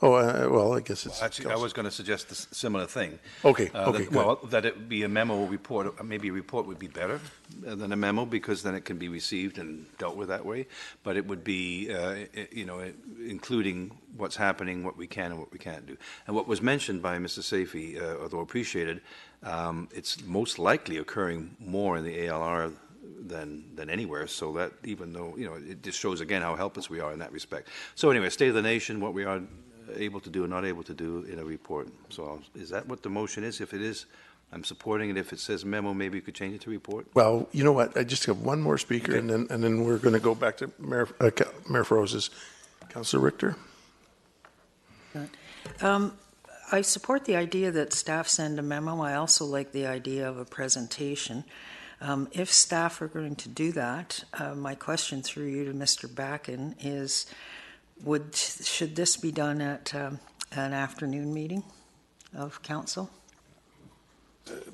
Speaker 1: Well, I guess it's...
Speaker 4: Actually, I was going to suggest a similar thing.
Speaker 1: Okay,
Speaker 4: that it be a memo or report. Maybe a report would be better than a memo because then it can be received and dealt with that way. But it would be, including what's happening, what we can and what we can't do. And what was mentioned by Mr. Safey, although appreciated, it's most likely occurring more in the ALR than anywhere, so that even though, it just shows again how helpless we are in that respect. So anyway, State of the Nation, what we are able to do and not able to do in a report. So is that what the motion is? If it is, I'm supporting it. If it says memo, maybe you could change it to report.
Speaker 1: Well, you know what? I just have one more speaker, okay. and then we're going to go back to Mayor Froese's. Councillor Richter?
Speaker 5: I support the idea that staff send a memo. I also like the idea of a presentation. If staff are going to do that, my question through you to Mr. Backen is, should this be done at an afternoon meeting of council?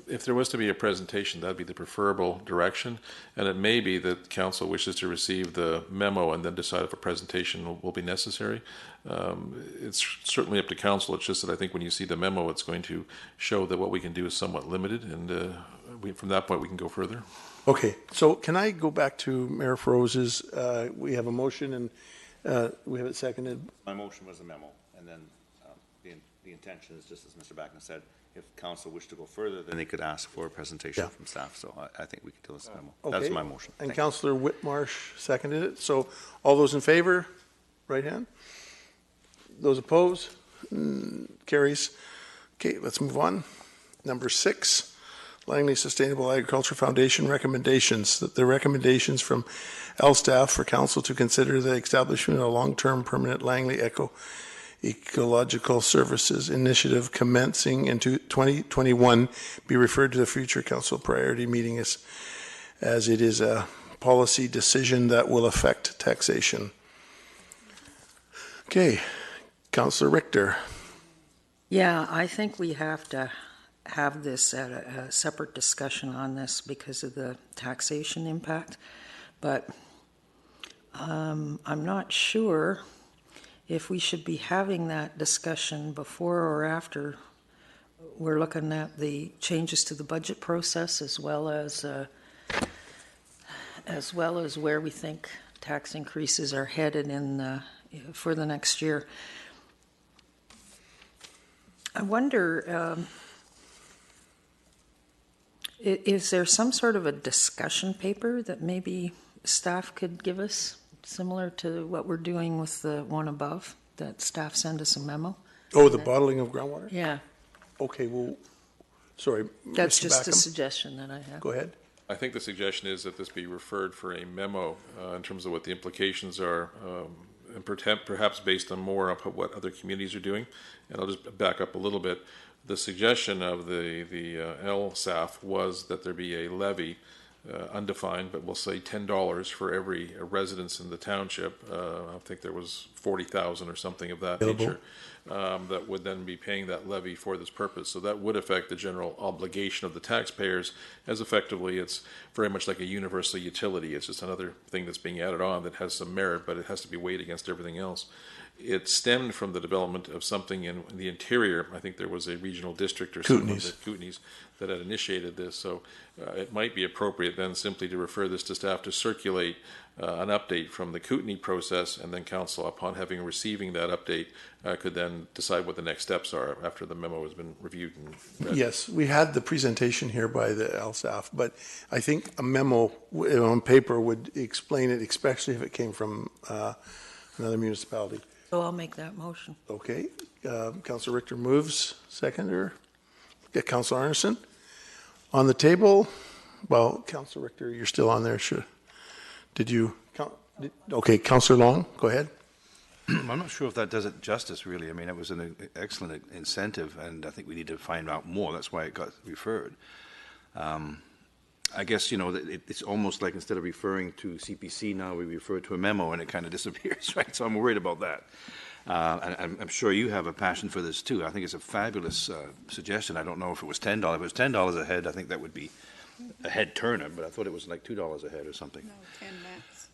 Speaker 3: If there was to be a presentation, that would be the preferable direction, and it may be that council wishes to receive the memo and then decide if a presentation will be necessary. It's certainly up to council. It's just that I think when you see the memo, it's going to show that what we can do is somewhat limited, and from that point we can go further.
Speaker 1: Okay, so can I go back to Mayor Froese's? We have a motion and we have it seconded.
Speaker 7: My motion was a memo, and then the intention is just as Mr. Backen said, if council wished to go further, then they could ask for a presentation from staff. So I think we could do this memo.
Speaker 1: Okay.
Speaker 7: That's my motion.
Speaker 1: And Councillor Whitmarsh seconded it. So all those in favor, right hand. Those opposed, carries. Okay, let's move on. Number 6, Langley Sustainable Agriculture Foundation recommendations. The recommendations from L staff for council to consider the establishment of a long-term permanent Langley Ecological Services Initiative commencing in 2021 be referred to the future council priority meeting as it is a policy decision that will affect taxation. Okay, Councillor Richter.
Speaker 5: Yeah, I think we have to have this at a separate discussion on this because of the taxation impact. But I'm not sure if we should be having that discussion before or after we're looking at the changes to the budget process as well as where we think tax increases are headed for the next year. I wonder, is there some sort of a discussion paper that maybe staff could give us, similar to what we're doing with the one above, that staff send us a memo?
Speaker 1: Oh, the bottling of groundwater?
Speaker 5: Yeah.
Speaker 1: Okay, well, sorry.
Speaker 5: That's
Speaker 1: Mr.
Speaker 5: just a
Speaker 1: Backham?
Speaker 5: suggestion that I have.
Speaker 1: Go ahead.
Speaker 3: I think the suggestion is that this be referred for a memo in terms of what the implications are, and perhaps based on more of what other communities are doing. And I'll just back up a little bit. The suggestion of the LSAF was that there be a levy, undefined, but we'll say $10 for every residence in the township. I think there was 40,000 or something of that nature, that would then be paying that levy for this purpose. So that would affect the general obligation of the taxpayers, as effectively it's very much like a universal utility. It's just another thing that's being added on that has some merit, but it has to be weighed against everything else. It stemmed from the development of something in the interior. I think there was a regional district or something, the Kootenays, that had initiated this. So it might be appropriate then simply to refer this to staff to circulate an update from the Kootenay process, and then council, upon receiving that update, could then decide what the next steps are after the memo has been reviewed and read.
Speaker 1: Yes, we had the presentation here by the LSAF, but I think a memo on paper would explain it, especially if it came from another municipality.
Speaker 5: So I'll make that motion.
Speaker 1: Okay, Councillor Richter moves, seconder. Get Councillor Arneson. On the table, well, Councillor Richter, you're still on there, sure. Did you, okay, Councillor Long, go ahead.
Speaker 4: I'm not sure if that does it justice, really. I mean, it was an excellent incentive, and I think we need to find out more. That's why it got referred. I guess, it's almost like instead of referring to CPC now, we refer to a memo and it kind of disappears, right? So I'm worried about that. And I'm sure you have a passion for this too. I think it's a fabulous suggestion. I don't know if it was $10. If it was $10 a head, I think that would be a head turner, but I thought it was like $2 a head or something.
Speaker 2: No, 10 max.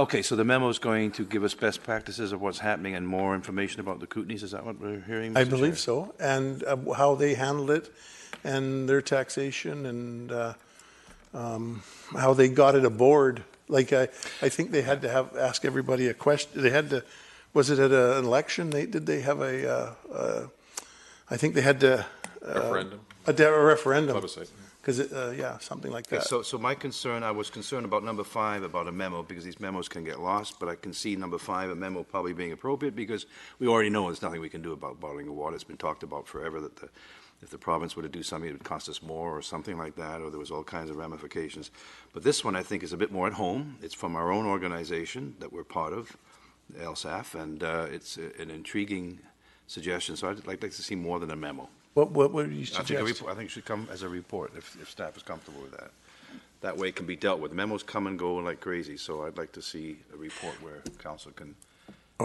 Speaker 4: Okay, so the memo is going to give us best practices of what's happening and more information about the Kootenays. Is that what we're hearing, Mr.
Speaker 1: I believe
Speaker 4: Chair?
Speaker 1: so, and how they handled it and their taxation and how they got it aboard. Like I think they had to ask everybody a question. They had to. Was it at an election? Did they have a? I think they had to.
Speaker 3: Referendum.
Speaker 1: A referendum.
Speaker 3: Plebiscite.
Speaker 1: Because yeah, something like that.
Speaker 4: So my concern, I was concerned about number 5 about a memo, because these memos can get lost, but I can see number 5, a memo probably being appropriate, because we already know there's nothing we can do about bottling of water. It's been talked about forever that if the province were to do something, it would cost us more or something like that, or there was all kinds of ramifications. But this one, I think, is a bit more at home. It's from our own organization that we're part of, LSAF, and it's an intriguing suggestion. So I'd like to see more than a memo.
Speaker 1: What would you suggest?
Speaker 4: I think it should come as a report if staff is comfortable with that. That way it can be dealt with. Memos come and go like crazy, so I'd like to see a report where council can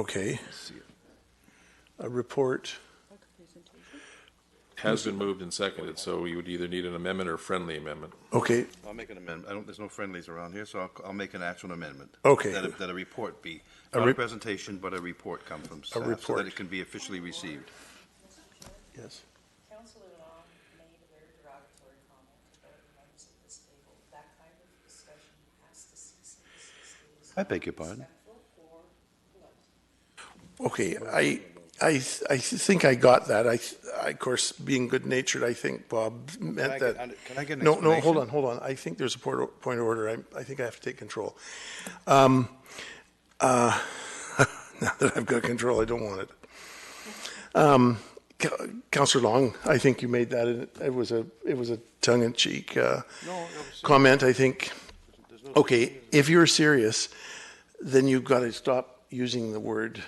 Speaker 4: see it.
Speaker 1: A report.
Speaker 3: Has been moved and seconded, so you would either need an amendment or a friendly amendment.
Speaker 1: Okay.
Speaker 4: I'll make an amendment. There's no friendlies around here, so I'll make an actual amendment.
Speaker 1: Okay.
Speaker 4: That a report be, not a presentation, but a report come from staff so that it can be officially received.
Speaker 1: Yes.
Speaker 11: Councillor Long made a very derogatory comment about the members of this table. That kind of discussion has to cease.
Speaker 4: I beg your pardon.
Speaker 1: Okay, I think I got that. I of course, being good-natured, I think Bob meant that.
Speaker 4: Can I get an
Speaker 1: No,
Speaker 4: explanation?
Speaker 1: hold on. I think there's a point of order. I think I have to take control. Now that I've got control, I don't want it. Councillor Long, I think you made that. It was a tongue-in-cheek comment. I think. Okay, if you're serious, then you've got to stop using the word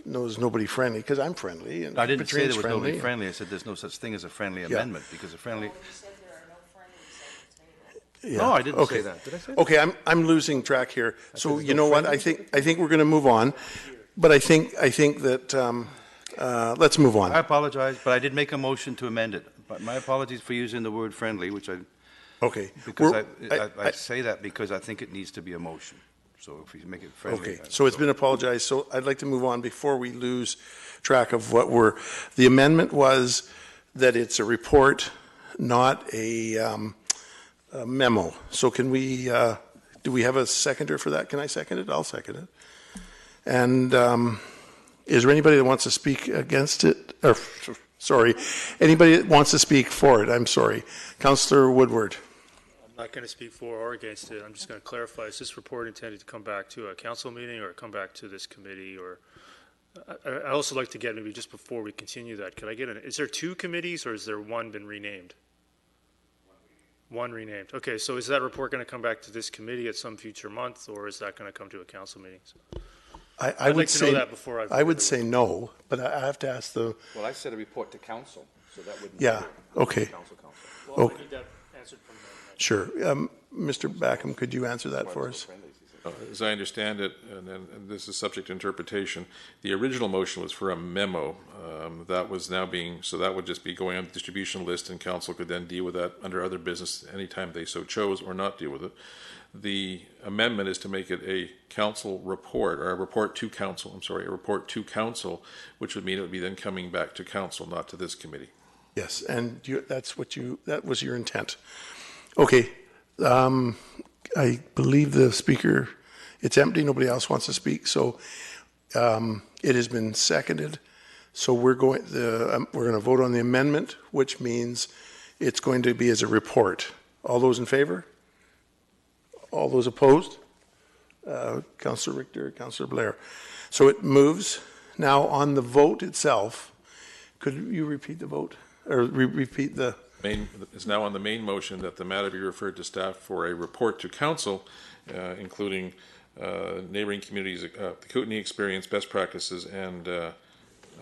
Speaker 1: nobody friendly, because I'm friendly and
Speaker 4: I didn't say
Speaker 1: Patrine's
Speaker 4: there was
Speaker 1: friendly.
Speaker 4: nobody friendly. I said there's no such thing as a friendly amendment, because a friendly.
Speaker 11: You said there are no friendlies at the table.
Speaker 1: Yeah.
Speaker 4: No, I didn't
Speaker 1: Okay.
Speaker 4: say that. Did I say that?
Speaker 1: Okay, I'm losing track here. So
Speaker 4: there's
Speaker 1: you
Speaker 4: no
Speaker 1: know what? I think we're going to move on, but I think that let's move on.
Speaker 4: I apologize, but I did make a motion to amend it. But my apologies for using the word friendly, which
Speaker 1: Okay.
Speaker 4: because
Speaker 1: We're-
Speaker 4: I say that because I think it needs to be a motion. So if we make it friendly.
Speaker 1: Okay, so it's been apologized, so I'd like to move on before we lose track of what the amendment was that it's a report, not a memo. So can we, do we have a seconder for that? Can I second it? I'll second it. And is there anybody that wants to speak against it? Or, sorry, anybody that wants to speak for it? I'm sorry. Councillor Woodward.
Speaker 12: I'm not going to speak for or against it. I'm just going to clarify. Is this report intended to come back to a council meeting or come back to this committee? Or I also like to get, maybe just before we continue that, could I get is there two committees or is there one been renamed? One renamed. Okay, so is that report going to come back to this committee at some future month, or is that going to come to a council meeting?
Speaker 1: I
Speaker 12: I'd
Speaker 1: would
Speaker 12: like to
Speaker 1: say,
Speaker 12: know that before
Speaker 1: I would say no, but I have to ask the,
Speaker 13: Well, I said a report to council, so that would.
Speaker 1: yeah, okay.
Speaker 13: Council.
Speaker 12: Well,
Speaker 1: Okay.
Speaker 12: I need that answered from them.
Speaker 1: Sure. Mr. Backham, could you answer that for us?
Speaker 3: As I understand it, and this is subject to interpretation, the original motion was for a memo. That was now being, so that would just be going on the distribution list, and council could then deal with that under other business anytime they so chose, or not deal with it. The amendment is to make it a council report, or a report to council, a report to council, which would mean it would be then coming back to council, not to this committee.
Speaker 1: Yes, and that was your intent. Okay. I believe the speaker, it's empty, nobody else wants to speak, so it has been seconded. So we're going to vote on the amendment, which means it's going to be as a report. All those in favor? All those opposed? Councillor Richter, Councillor Blair. So it moves. Now on the vote itself, could you repeat the vote? Or repeat the...
Speaker 3: Is now on the main motion that the matter be referred to staff for a report to council, including neighboring communities, the Kootenai experience, best practices, and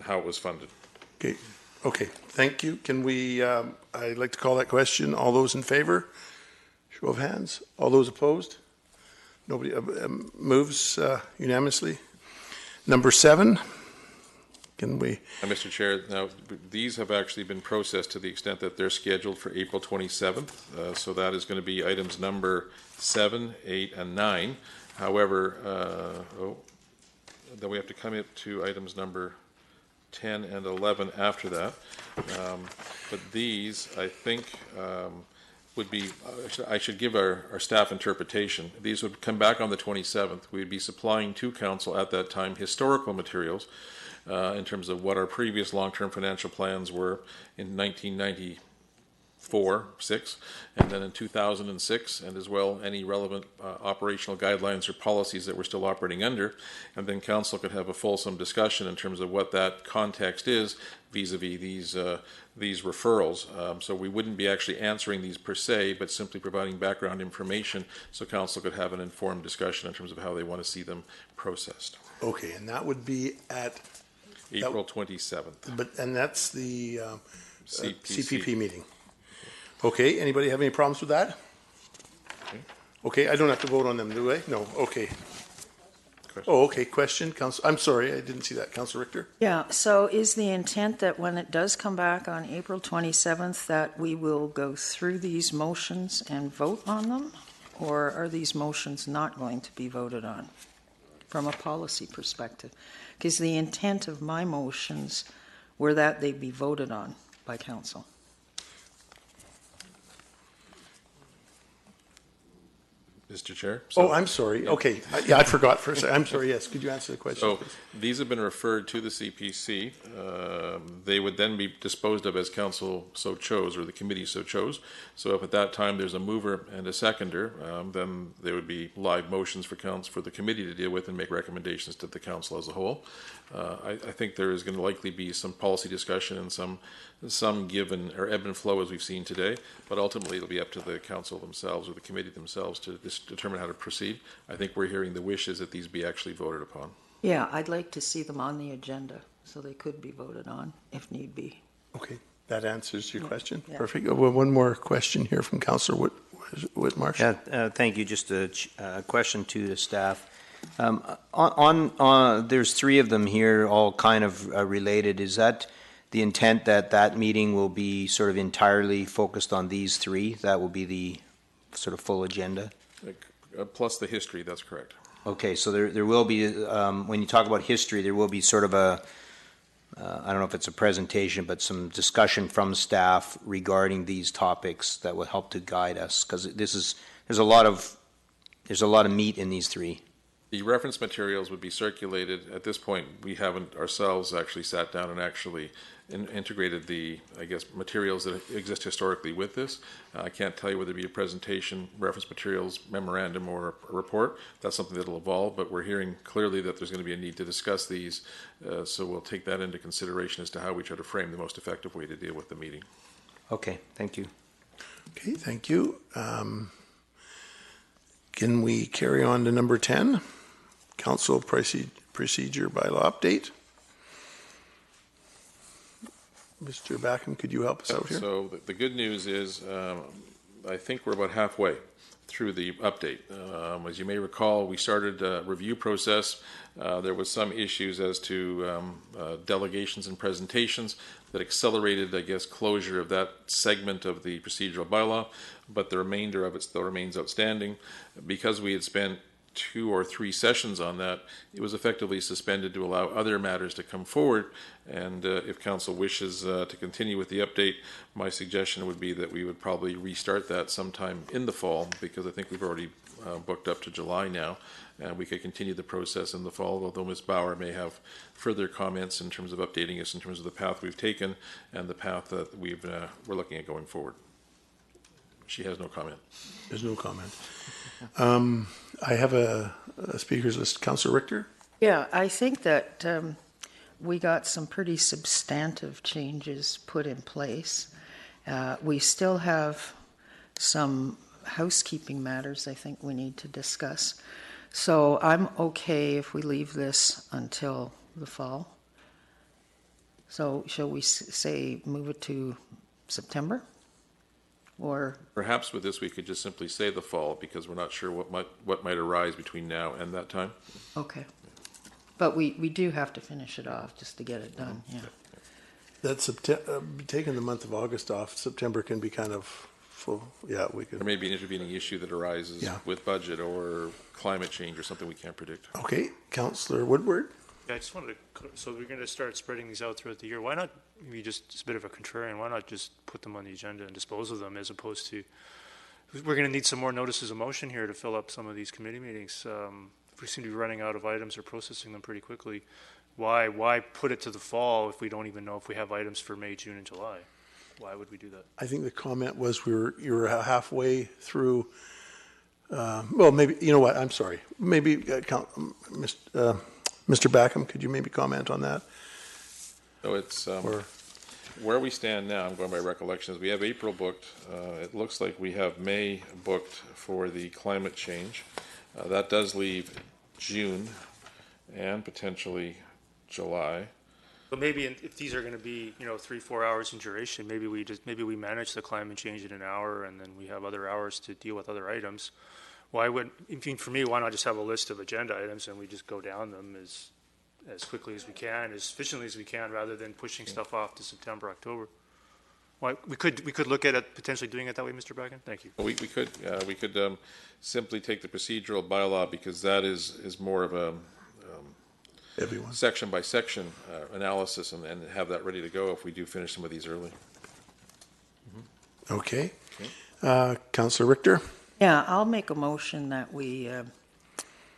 Speaker 3: how it was funded.
Speaker 1: Okay, thank you. Can we, I'd like to call that question. All those in favor? Show of hands. All those opposed? Nobody moves unanimously. Number 7. Can we?
Speaker 3: Mr. Chair, now these have actually been processed to the extent that they're scheduled for April 27th. So that is going to be items number 7, 8, and 9. However, then we have to come up to items number 10 and 11 after that. But these, I think, would be, I should give our staff interpretation. These would come back on the 27th. We'd be supplying to council at that time historical materials in terms of what our previous long-term financial plans were in 1994, 6, and then in 2006, and as well any relevant operational guidelines or policies that we're still operating under. And then council could have a fulsome discussion in terms of what that context is vis-a-vis these referrals. So we wouldn't be actually answering these per se, but simply providing background information so council could have an informed discussion in terms of how they want to see them processed.
Speaker 1: Okay, and that would be at
Speaker 3: April 27th.
Speaker 1: And that's the
Speaker 3: CPC.
Speaker 1: CPP meeting. Okay, anybody have any problems with that? Okay, I don't have to vote on them, do I? No, okay. Oh, okay, question, Council, I'm sorry, I didn't see that. Councillor Richter?
Speaker 5: Yeah, so is the intent that when it does come back on April 27th, that we will go through these motions and vote on them? Or are these motions not going to be voted on from a policy perspective? Because the intent of my motions were that they be voted on by council.
Speaker 3: Mr. Chair.
Speaker 1: Oh, I'm sorry. Okay. Yeah, I forgot for a second. I'm sorry. Yes. Could you answer the question,
Speaker 3: So
Speaker 1: please?
Speaker 3: these have been referred to the CPC. They would then be disposed of as council so chose, or the committee so chose. So if at that time there's a mover and a seconder, then there would be live motions for the committee to deal with and make recommendations to the council as a whole. I think there is going to likely be some policy discussion and some given or ebb and flow as we've seen today, but ultimately it'll be up to the council themselves or the committee themselves to determine how to proceed. I think we're hearing the wishes that these be actually voted upon.
Speaker 5: Yeah, I'd like to see them on the agenda so they could be voted on if need be.
Speaker 1: Okay. That answers your question.
Speaker 5: Yeah.
Speaker 1: Perfect. Well, one more question here from Councillor Whitmarsh.
Speaker 10: Yeah, thank you. Just a question to the staff. There's three of them here, all kind of related. Is that the intent that meeting will be sort of entirely focused on these three? That will be the sort of full agenda?
Speaker 3: Plus the history, that's correct.
Speaker 10: Okay, so there will be, when you talk about history, there will be sort of I don't know if it's a presentation, but some discussion from staff regarding these topics that will help to guide us, because there's a lot of meat in these three.
Speaker 3: The reference materials would be circulated. At this point, we haven't ourselves actually sat down and actually integrated the, I guess, materials that exist historically with this. I can't tell you whether it be a presentation, reference materials, memorandum, or a report. That's something that will evolve, but we're hearing clearly that there's going to be a need to discuss these, so we'll take that into consideration as to how we try to frame the most effective way to deal with the meeting.
Speaker 10: Okay, thank you.
Speaker 1: Okay, thank you. Can we carry on to number 10? Council procedure bylaw update. Mr. Backham, could you help us out here?
Speaker 3: So the good news is I think we're about halfway through the update. As you may recall, we started a review process. There was some issues as to delegations and presentations that accelerated, I guess, closure of that segment of the procedural bylaw, but the remainder of it still remains outstanding. Because we had spent 2 or 3 sessions on that, it was effectively suspended to allow other matters to come forward. And if council wishes to continue with the update, my suggestion would be that we would probably restart that sometime in the fall, because I think we've already booked up to July now, and we could continue the process in the fall, although Ms. Bauer may have further comments in terms of updating us in terms of the path we've taken and the path that we're looking at going forward. She has no comment.
Speaker 1: There's no comment. I have a speakers list. Councillor Richter?
Speaker 5: Yeah, I think that we got some pretty substantive changes put in place. We still have some housekeeping matters I think we need to discuss. So I'm okay if we leave this until the fall. So shall we say move it to September? Or
Speaker 3: perhaps with this we could just simply say the fall, because we're not sure what might arise between now and that time.
Speaker 5: okay. But we do have to finish it off just to get it done, yeah.
Speaker 1: That's taking the month of August off. September can be kind of full. Yeah, we could.
Speaker 3: There may be an intervening issue that arises with budget or climate change or something we can't predict.
Speaker 1: Okay, Councillor Woodward?
Speaker 12: Yeah, I just wanted to, so we're going to start spreading these out throughout the year. Why not, maybe just a bit of a contrarian, why not just put them on the agenda and dispose of them, as opposed to, we're going to need some more notices of motion here to fill up some of these committee meetings. If we seem to be running out of items or processing them pretty quickly, why put it to the fall if we don't even know if we have items for May, June, and July? Why would we do that?
Speaker 1: I think the comment was you were halfway through. Well, maybe, you know what, I'm sorry. Maybe, Mr. Backham, could you maybe comment on that?
Speaker 3: So it's where we stand now, I'm going by recollections, we have April booked. It looks like we have May booked for the climate change. That does leave June and potentially July.
Speaker 12: But maybe if these are going to be, 3-4 hours in duration, maybe we manage the climate change in an hour, and then we have other hours to deal with other items. For me, why not just have a list of agenda items and we just go down them as quickly as we can, as efficiently as we can, rather than pushing stuff off to September, October? Why we could look at it, potentially doing it that way, Mr. Bracken. Thank you.
Speaker 3: We could simply take the procedural bylaw, because that is more of a section by section analysis, and have that ready to go if we do finish some of these early.
Speaker 1: Okay. Councillor Richter?
Speaker 5: Yeah, I'll make a motion that we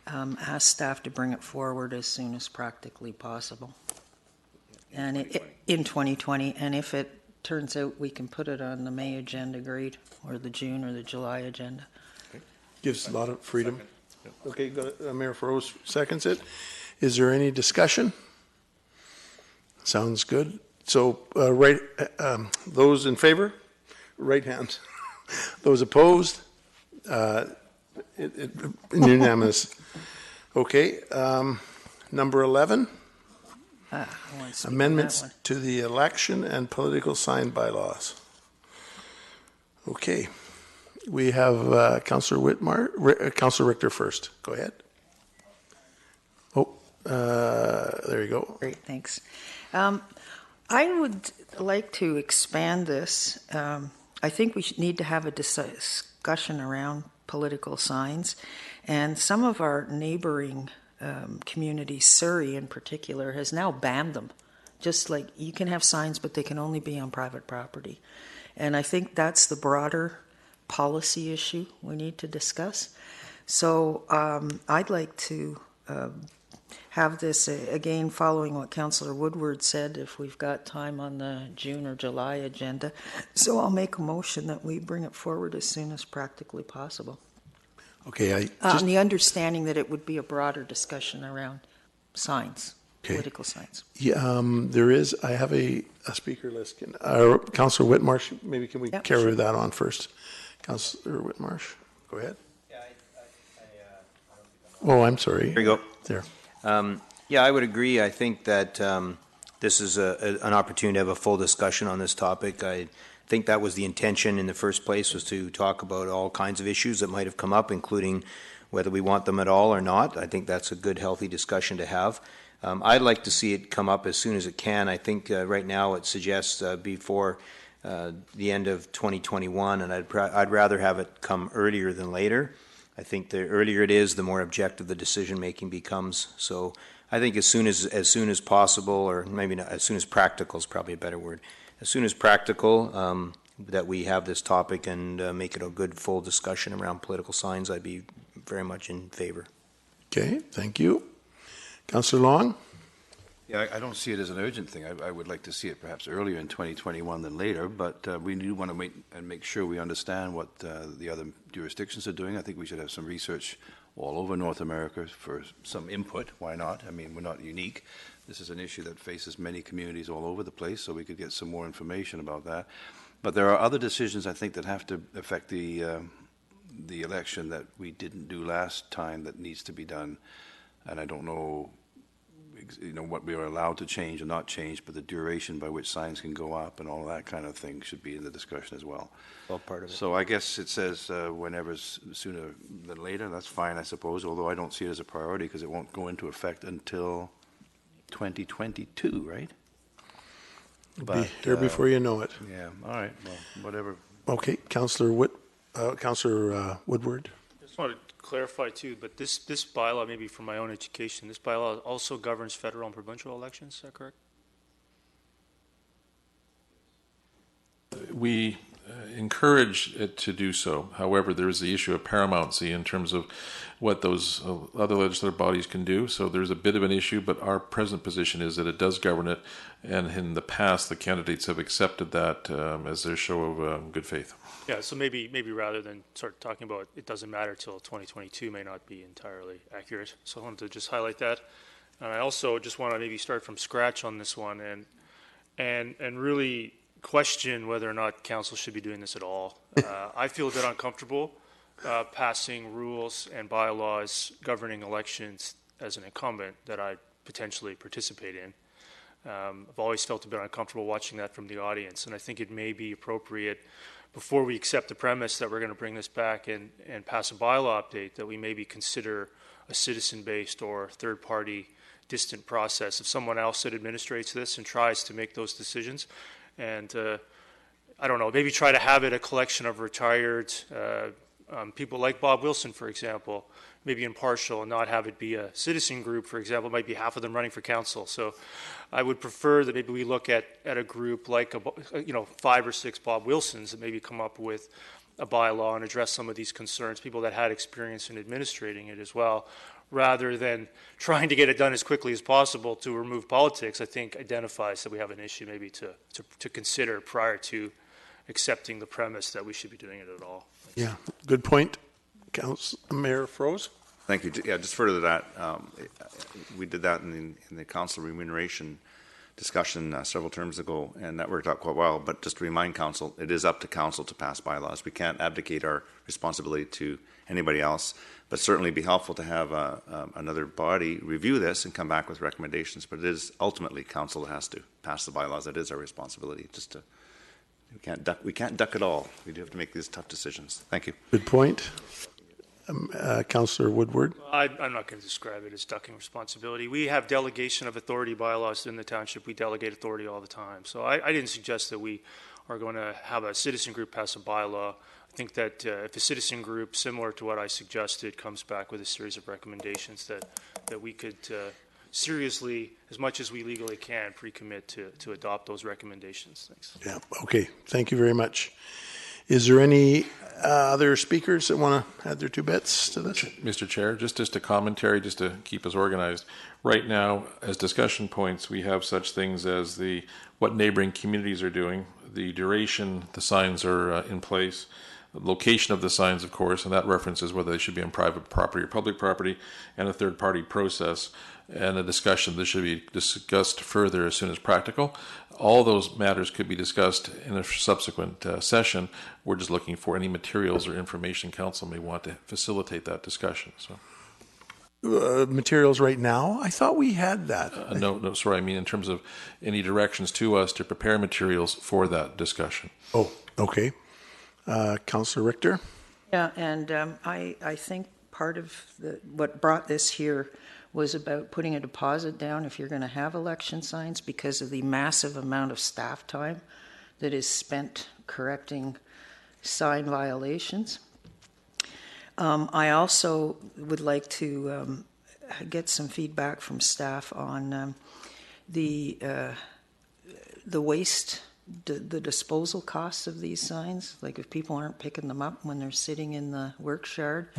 Speaker 5: ask staff to bring it forward as soon as practically possible. And in 2020, and if it turns out we can put it on the May agenda, great, or the June or the July agenda.
Speaker 1: Gives a lot of freedom. Okay, Mayor Farose seconds it. Is there any discussion? Sounds good. So, those in favor, right hand. Those opposed, unanimous. Okay, number 11. Amendments to the election and political sign bylaws. Okay, we have Councillor Councillor Richter first. Go ahead. Oh, there you go.
Speaker 5: Great, thanks. I would like to expand this. I think we need to have a discussion around political signs, and some of our neighboring communities, Surrey in particular, has now banned them. Just like you can have signs, but they can only be on private property. And I think that's the broader policy issue we need to discuss. So I'd like to have this, again, following what Councillor Woodward said, if we've got time on the June or July agenda. So I'll make a motion that we bring it forward as soon as practically possible.
Speaker 1: Okay,
Speaker 5: on the understanding that it would be a broader discussion around signs, political signs.
Speaker 1: Yeah, there is. I have a speaker list. Councillor Whitmarsh, maybe can we carry that on first? Councillor Whitmarsh, go ahead. Oh, I'm sorry.
Speaker 10: There you go.
Speaker 1: There.
Speaker 10: Yeah, I would agree. I think that this is an opportunity to have a full discussion on this topic. I think that was the intention in the first place, was to talk about all kinds of issues that might have come up, including whether we want them at all or not. I think that's a good, healthy discussion to have. I'd like to see it come up as soon as it can. I think right now it suggests before the end of 2021, and I'd rather have it come earlier than later. I think the earlier it is, the more objective the decision-making becomes. So I think as soon as possible, or maybe not, as soon as practical is probably a better word. As soon as practical, that we have this topic and make it a good, full discussion around political signs, I'd be very much in favor.
Speaker 1: Okay, thank you. Councillor Long?
Speaker 4: Yeah, I don't see it as an urgent thing. I would like to see it perhaps earlier in 2021 than later, but we do want to wait and make sure we understand what the other jurisdictions are doing. I think we should have some research all over North America for some input. Why not? I mean, we're not unique. This is an issue that faces many communities all over the place, so we could get some more information about that. But there are other decisions, I think, that have to affect the election that we didn't do last time that needs to be done. And I don't know, what we are allowed to change or not change, but the duration by which signs can go up and all that kind of thing should be in the discussion as well.
Speaker 10: All part of it.
Speaker 4: So I guess it says whenever sooner than later. That's fine, I suppose, although I don't see it as a priority because it won't go into effect until 2022, right?
Speaker 1: It'll be here before you know it.
Speaker 4: Yeah, all right, well, whatever.
Speaker 1: Okay, Councillor Woodward.
Speaker 12: I just want to clarify too, but this bylaw, maybe for my own education, this bylaw also governs federal and provincial elections, is that correct?
Speaker 3: We encourage it to do so. However, there is the issue of paramountcy in terms of what those other legislative bodies can do. So there's a bit of an issue, but our present position is that it does govern it, and in the past, the candidates have accepted that as their show of good faith.
Speaker 12: Yeah, so maybe rather than start talking about it doesn't matter till 2022 may not be entirely accurate. So I wanted to just highlight that. And I also just want to maybe start from scratch on this one and really question whether or not council should be doing this at all. I feel a bit uncomfortable passing rules and bylaws governing elections as an incumbent that I potentially participate in. I've always felt a bit uncomfortable watching that from the audience, and I think it may be appropriate before we accept the premise that we're going to bring this back and pass a bylaw update, that we maybe consider a citizen-based or third-party distant process of someone else that administrates this and tries to make those decisions. And I don't know, maybe try to have it a collection of retired people like Bob Wilson, for example, maybe impartial, and not have it be a citizen group, for example. It might be half of them running for council. So I would prefer that maybe we look at a group like 5 or 6 Bob Wilsons and maybe come up with a bylaw and address some of these concerns, people that had experience in administrating it as well, rather than trying to get it done as quickly as possible to remove politics. I think identifies that we have an issue maybe to consider prior to accepting the premise that we should be doing it at all.
Speaker 1: Yeah, good point. Mayor Froese?
Speaker 7: Thank you. Yeah, just further to that, we did that in the council remuneration discussion several terms ago, and that worked out quite well. But just to remind council, it is up to council to pass bylaws. We can't abdicate our responsibility to anybody else, but certainly be helpful to have another body review this and come back with recommendations. But it is ultimately council that has to pass the bylaws. That is our responsibility. We can't duck it all. We do have to make these tough decisions. Thank you.
Speaker 1: Good point. Councillor Woodward?
Speaker 12: I'm not going to describe it as ducking responsibility. We have delegation of authority bylaws in the township. We delegate authority all the time. So I didn't suggest that we are going to have a citizen group pass a bylaw. I think that if a citizen group, similar to what I suggested, comes back with a series of recommendations that we could seriously, as much as we legally can, pre-commit to adopt those recommendations. Thanks.
Speaker 1: Yeah, okay. Thank you very much. Is there any other speakers that want to add their 2 bits to this?
Speaker 3: Mr. Chair, just a commentary, just to keep us organized. Right now, as discussion points, we have such things as what neighboring communities are doing, the duration the signs are in place, the location of the signs, of course, and that references whether they should be on private property or public property, and a third-party process, and a discussion that should be discussed further as soon as practical. All those matters could be discussed in a subsequent session. We're just looking for any materials or information council may want to facilitate that discussion. So,
Speaker 1: materials right now? I thought we had that.
Speaker 3: No, sorry. I mean in terms of any directions to us to prepare materials for that discussion.
Speaker 1: Oh, okay. Councillor Richter?
Speaker 5: Yeah, and I think part of what brought this here was about putting a deposit down if you're going to have election signs, because of the massive amount of staff time that is spent correcting sign violations. I also would like to get some feedback from staff on the waste, the disposal costs of these signs. Like if people aren't picking them up when they're sitting in the works yard,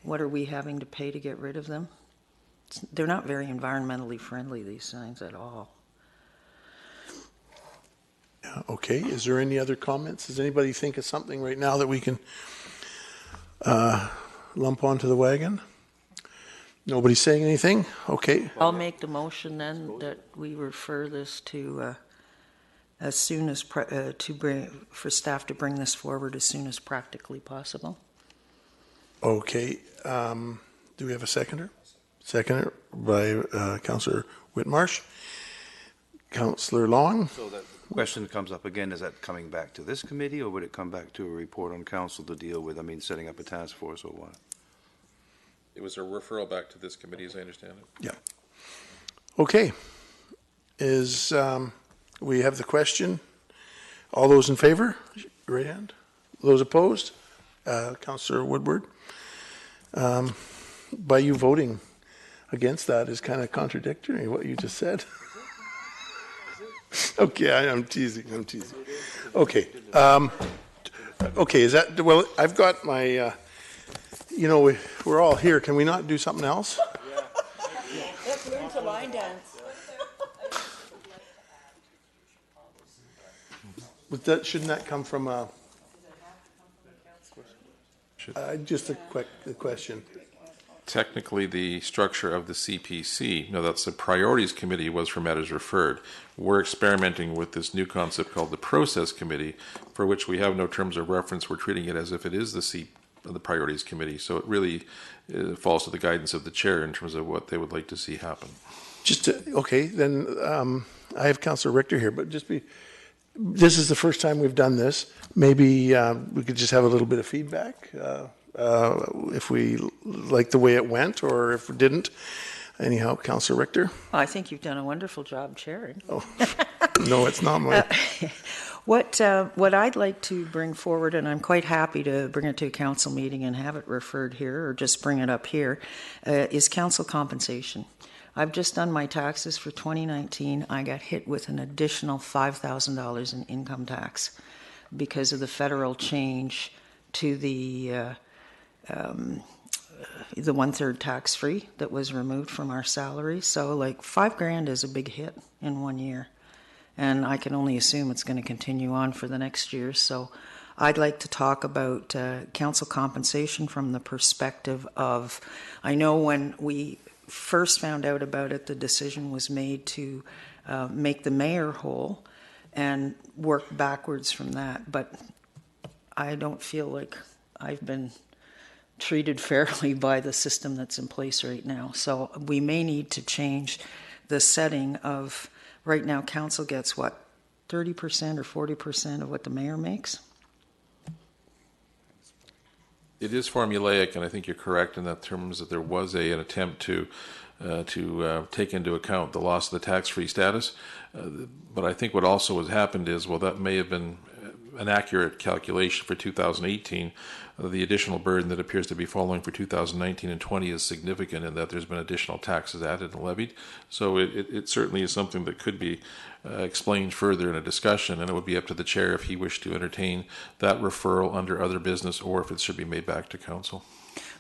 Speaker 5: what are we having to pay to get rid of them? They're not very environmentally friendly, these signs, at all.
Speaker 1: Okay, is there any other comments? Does anybody think of something right now that we can lump onto the wagon? Nobody's saying anything? Okay.
Speaker 5: I'll make the motion then that we refer this to as soon as for staff to bring this forward as soon as practically possible.
Speaker 1: Okay. Do we have a seconder? Seconder by Councillor Whitmarsh. Councillor Long?
Speaker 4: So that question comes up again, is that coming back to this committee, or would it come back to a report on council to deal with, setting up a task force or what?
Speaker 3: It was a referral back to this committee, as I understand it.
Speaker 1: Yeah. Okay. We have the question. All those in favor? Right hand. Those opposed? Councillor Woodward? By you voting against that is kind of contradictory, what you just said. Okay, I'm teasing. Okay. Okay, is that, well, I've got my, we're all here. Can we not do something else?
Speaker 11: Let's learn to line dance.
Speaker 1: But shouldn't that come from just a quick question?
Speaker 3: Technically, the structure of the CPC, that's the priorities committee was for matters referred. We're experimenting with this new concept called the process committee, for which we have no terms of reference. We're treating it as if it is the priorities committee. So it really falls to the guidance of the chair in terms of what they would like to see happen.
Speaker 1: Okay, then I have Councillor Richter here, but this is the first time we've done this. Maybe we could just have a little bit of feedback. If we like the way it went, or if we didn't. Anyhow, Councillor Richter.
Speaker 5: I think you've done a wonderful job chairing.
Speaker 1: Oh, no, it's not my.
Speaker 5: What I'd like to bring forward, and I'm quite happy to bring it to a council meeting and have it referred here, or just bring it up here, is council compensation. I've just done my taxes for 2019. I got hit with an additional $5,000 in income tax. because of the federal change to the one-third tax-free that was removed from our salary. So like $5,000 is a big hit in 1 year. And I can only assume it's going to continue on for the next year. So I'd like to talk about council compensation from the perspective of, I know when we first found out about it, the decision was made to make the mayor whole and work backwards from that. But I don't feel like I've been treated fairly by the system that's in place right now. So we may need to change the setting of, right now council gets what, 30% or 40% of what the mayor makes?
Speaker 3: It is formulaic, and I think you're correct in that terms that there was an attempt to take into account the loss of the tax-free status. But I think what also has happened is, well, that may have been an accurate calculation for 2018. The additional burden that appears to be following for 2019 and 20 is significant in that there's been additional taxes added and levied. So it certainly is something that could be explained further in a discussion, and it would be up to the chair if he wished to entertain that referral under other business or if it should be made back to council.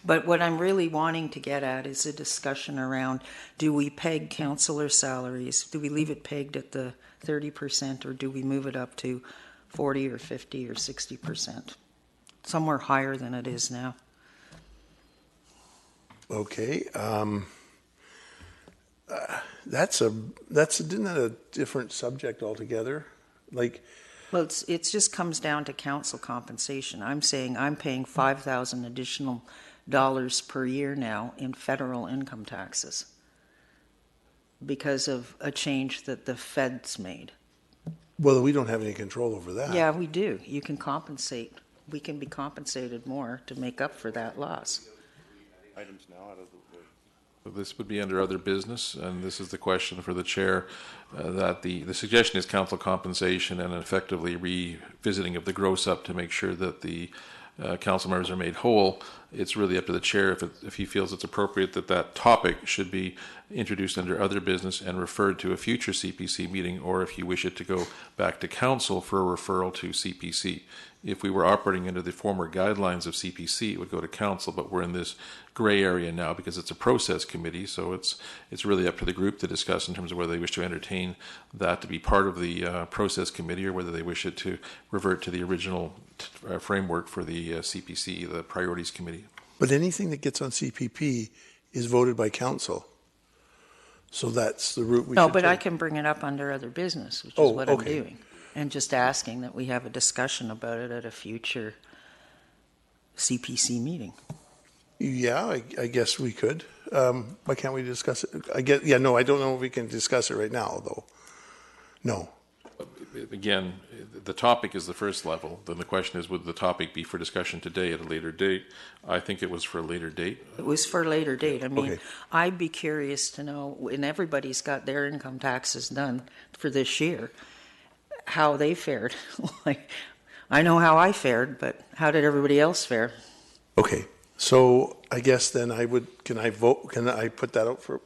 Speaker 5: But what I'm really wanting to get at is a discussion around, do we peg councillor salaries? Do we leave it pegged at the 30% or do we move it up to 40 or 50 or 60%? Somewhere higher than it is now.
Speaker 1: Okay. Isn't that a different subject altogether? Like,
Speaker 5: Well, it just comes down to council compensation. I'm saying I'm paying $5,000 additional dollars per year now in federal income taxes because of a change that the feds made.
Speaker 1: well, we don't have any control over that.
Speaker 5: Yeah, we do. You can compensate. We can be compensated more to make up for that loss.
Speaker 7: Items now out of the
Speaker 3: This would be under other business, and this is the question for the chair, that the suggestion is council compensation and effectively revisiting of the gross up to make sure that the council members are made whole. It's really up to the chair if he feels it's appropriate that topic should be introduced under other business and referred to a future CPC meeting, or if you wish it to go back to council for a referral to CPC. If we were operating under the former guidelines of CPC, it would go to council, but we're in this gray area now because it's a process committee, so it's really up to the group to discuss in terms of whether they wish to entertain that to be part of the process committee or whether they wish it to revert to the original framework for the CPC, the priorities committee.
Speaker 1: But anything that gets on CPP is voted by council. So that's the route we should
Speaker 5: No, but
Speaker 1: take.
Speaker 5: I can bring it up under other business, which is
Speaker 1: Oh,
Speaker 5: what
Speaker 1: okay.
Speaker 5: I'm doing. And just asking that we have a discussion about it at a future CPC meeting.
Speaker 1: Yeah, I guess we could. Why can't we discuss it? I don't know if we can discuss it right now, though. No.
Speaker 3: Again, the topic is the first level. Then the question is, would the topic be for discussion today at a later date? I think it was for a later date.
Speaker 5: It was for a later date. I mean,
Speaker 1: Okay.
Speaker 5: I'd be curious to know, and everybody's got their income taxes done for this year, how they fared. Like, I know how I fared, but how did everybody else fare?
Speaker 1: Okay. So I guess then can I put that out for,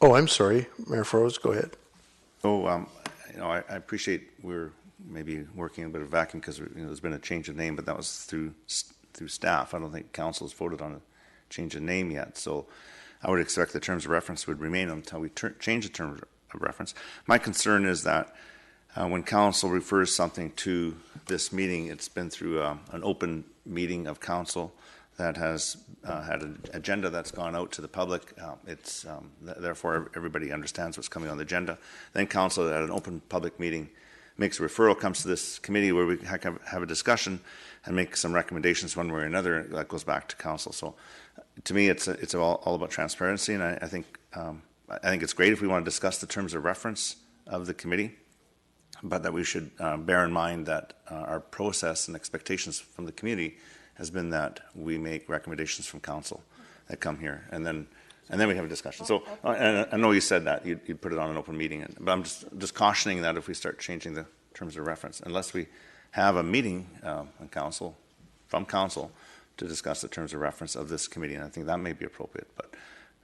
Speaker 1: oh, I'm sorry, Mayor Froese, go ahead.
Speaker 7: So, I appreciate we're maybe working a bit of a vacuum because there's been a change of name, but that was through staff. I don't think council has voted on a change of name yet. So I would expect the terms of reference would remain until we change the terms of reference. My concern is that when council refers something to this meeting, it's been through an open meeting of council that has had an agenda that's gone out to the public. Therefore, everybody understands what's coming on the agenda. Then council at an open public meeting makes a referral, comes to this committee where we have a discussion and make some recommendations one way or another that goes back to council. So to me, it's all about transparency, and I think it's great if we want to discuss the terms of reference of the committee, but that we should bear in mind that our process and expectations from the community has been that we make recommendations from council that come here, and then we have a discussion. So I know you said that you'd put it on an open meeting, but I'm just cautioning that if we start changing the terms of reference, unless we have a meeting from council to discuss the terms of reference of this committee, and I think that may be appropriate. But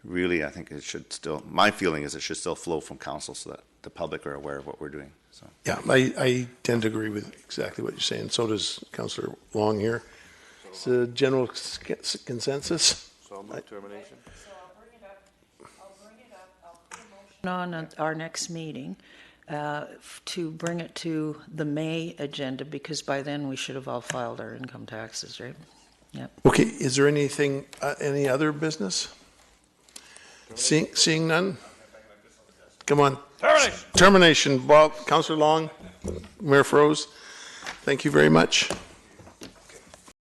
Speaker 7: really, I think it should still, my feeling is it should still flow from council so that the public are aware of what we're doing, so.
Speaker 1: Yeah, I tend to agree with exactly what you're saying. So does Councillor Long here. It's a general consensus.
Speaker 4: So I'll move termination.
Speaker 11: So I'll bring it up, I'll put a motion
Speaker 5: On our next meeting, to bring it to the May agenda, because by then we should have all filed our income taxes, right? Yep.
Speaker 1: Okay, is there anything, any other business? Seeing none? Come on. Termination. Bob, Councillor Long, Mayor Froese, thank you very much.